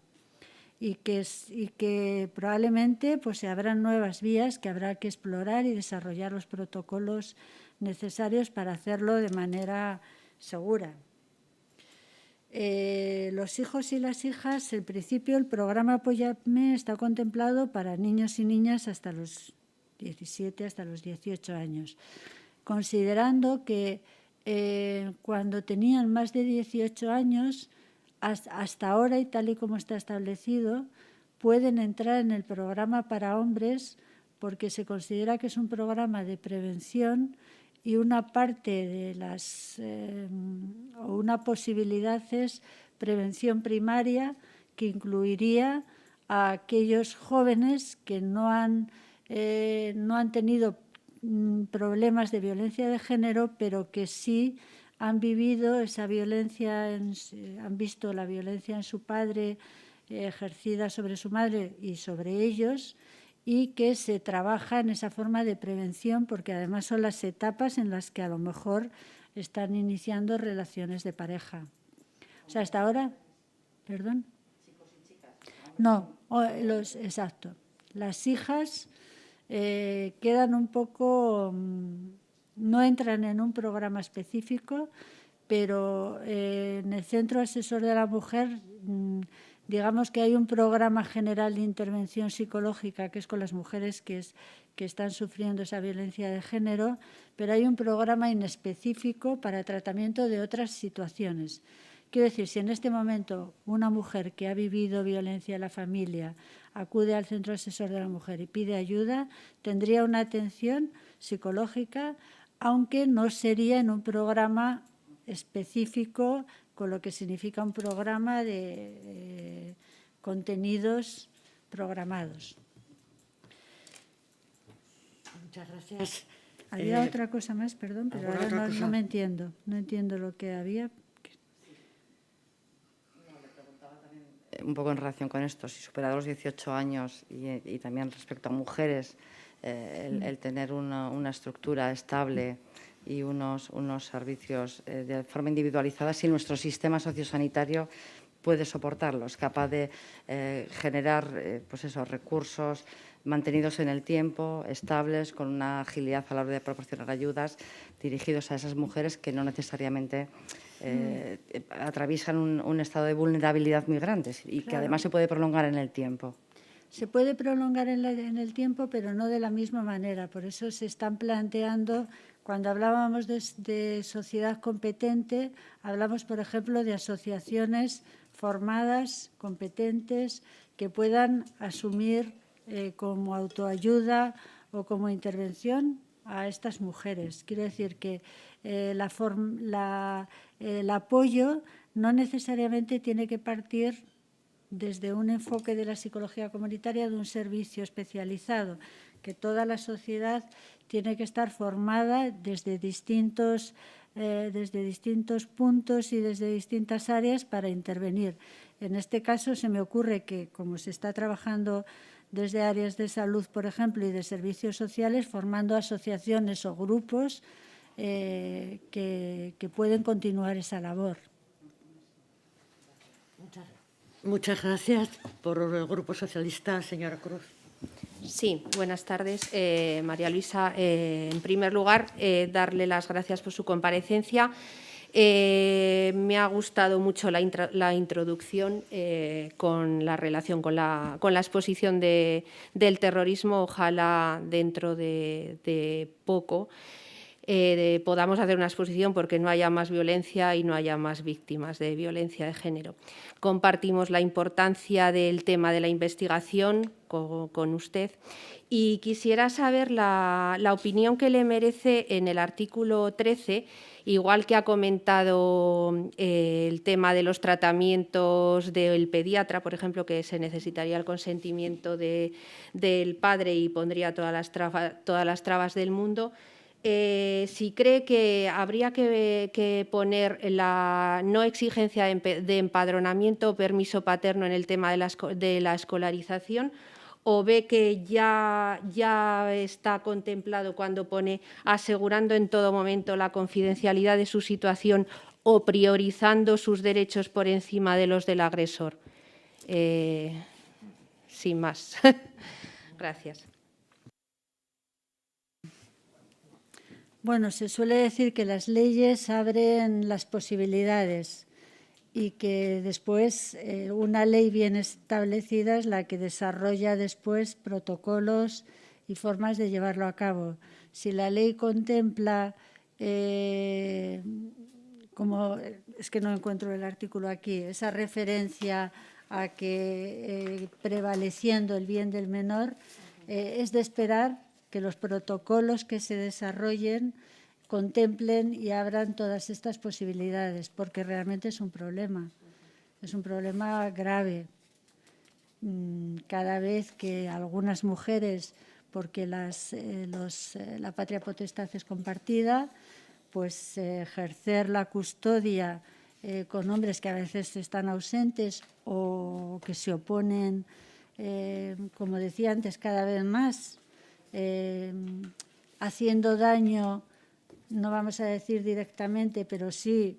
y que probablemente pues, se abran nuevas vías que habrá que explorar y desarrollar los protocolos necesarios para hacerlo de manera segura. Los hijos y las hijas, en principio el programa Apóyame está contemplado para niños y niñas hasta los 17, hasta los 18 años. Considerando que cuando tenían más de 18 años, hasta ahora y tal y como está establecido, pueden entrar en el programa para hombres porque se considera que es un programa de prevención y una parte de o una posibilidad es prevención primaria que incluiría a aquellos jóvenes que no han tenido problemas de violencia de género, pero que sí han vivido esa violencia, han visto la violencia en su padre ejercida sobre su madre y sobre ellos, y que se trabaja en esa forma de prevención, porque además son las etapas en las que a lo mejor están iniciando relaciones de pareja. O sea, hasta ahora, ¿perdón? Chicos y chicas. No, exacto. Las hijas quedan un poco, no entran en un programa específico, pero en el Centro Asesor de la Mujer, digamos que hay un programa general de intervención psicológica que es con las mujeres que están sufriendo esa violencia de género, pero hay un programa inespecífico para tratamiento de otras situaciones. Quiero decir, si en este momento una mujer que ha vivido violencia en la familia acude al Centro Asesor de la Mujer y pide ayuda, tendría una atención psicológica, aunque no sería en un programa específico, con lo que significa un programa de contenidos programados. Muchas gracias. Había otra cosa más, perdón, pero ahora no me entiendo. No entiendo lo que había. Un poco en relación con esto, si superados los 18 años y también respecto a mujeres, el tener una estructura estable y unos servicios de forma individualizada, si nuestro sistema sociosanitario puede soportarlos, capaz de generar pues esos recursos mantenidos en el tiempo, estables, con una agilidad a la hora de proporcionar ayudas dirigidos a esas mujeres que no necesariamente atraviesan un estado de vulnerabilidad muy grande y que además se puede prolongar en el tiempo. Se puede prolongar en el tiempo, pero no de la misma manera. Por eso se están planteando, cuando hablábamos de sociedad competente, hablamos, por ejemplo, de asociaciones formadas, competentes, que puedan asumir como autoayuda o como intervención a estas mujeres. Quiero decir que el apoyo no necesariamente tiene que partir desde un enfoque de la psicología comunitaria de un servicio especializado, que toda la sociedad tiene que estar formada desde distintos puntos y desde distintas áreas para intervenir. En este caso se me ocurre que, como se está trabajando desde áreas de salud, por ejemplo, y de servicios sociales, formando asociaciones o grupos que pueden continuar esa labor. Muchas gracias. Por el Grupo Socialista, señora Cruz. Sí, buenas tardes. María Luisa, en primer lugar, darle las gracias por su comparecencia. Me ha gustado mucho la introducción con la relación con la exposición del terrorismo. Ojalá dentro de poco podamos hacer una exposición porque no haya más violencia y no haya más víctimas de violencia de género. Compartimos la importancia del tema de la investigación con usted y quisiera saber la opinión que le merece en el artículo 13, igual que ha comentado el tema de los tratamientos del pediatra, por ejemplo, que se necesitaría el consentimiento del padre y pondría todas las trabas del mundo. Si cree que habría que poner la no exigencia de empadronamiento o permiso paterno en el tema de la escolarización, o ve que ya está contemplado cuando pone asegurando en todo momento la confidencialidad de su situación o priorizando sus derechos por encima de los del agresor. Sin más. Gracias. Bueno, se suele decir que las leyes abren las posibilidades y que después una ley bien establecida es la que desarrolla después protocolos y formas de llevarlo a cabo. Si la ley contempla, como es que no encuentro el artículo aquí, esa referencia a que prevaleciendo el bien del menor, es de esperar que los protocolos que se desarrollen contemplen y abran todas estas posibilidades, porque realmente es un problema grave. Cada vez que algunas mujeres, porque la patria potestad es compartida, pues ejercer la custodia con hombres que a veces están ausentes o que se oponen, como decía antes, cada vez más, haciendo daño, no vamos a decir directamente, pero sí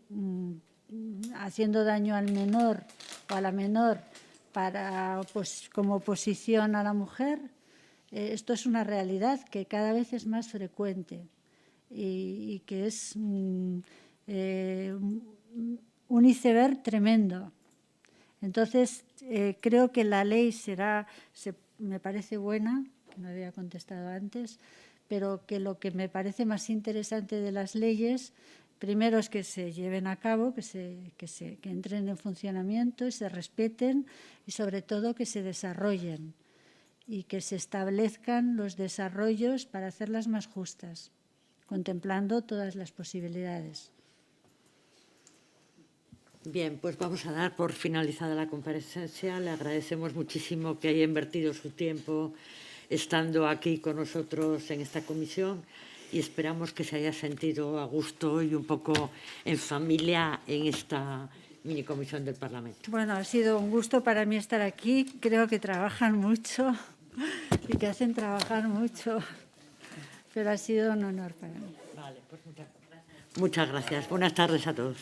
haciendo daño al menor o a la menor como oposición a la mujer. Esto es una realidad que cada vez es más frecuente y que es un iceberg tremendo. Entonces, creo que la ley me parece buena, que no había contestado antes, pero que lo que me parece más interesante de las leyes, primero es que se lleven a cabo, que entren en funcionamiento y se respeten y sobre todo que se desarrollen y que se establezcan los desarrollos para hacerlas más justas, contemplando todas las posibilidades. Bien, pues vamos a dar por finalizada la comparecencia. Le agradecemos muchísimo que haya invertido su tiempo estando aquí con nosotros en esta comisión y esperamos que se haya sentido a gusto y un poco en familia en esta mini comisión del Parlamento. Bueno, ha sido un gusto para mí estar aquí. Creo que trabajan mucho y que hacen trabajar mucho, pero ha sido un honor para mí. Vale, pues muchas gracias. Buenas tardes a todos.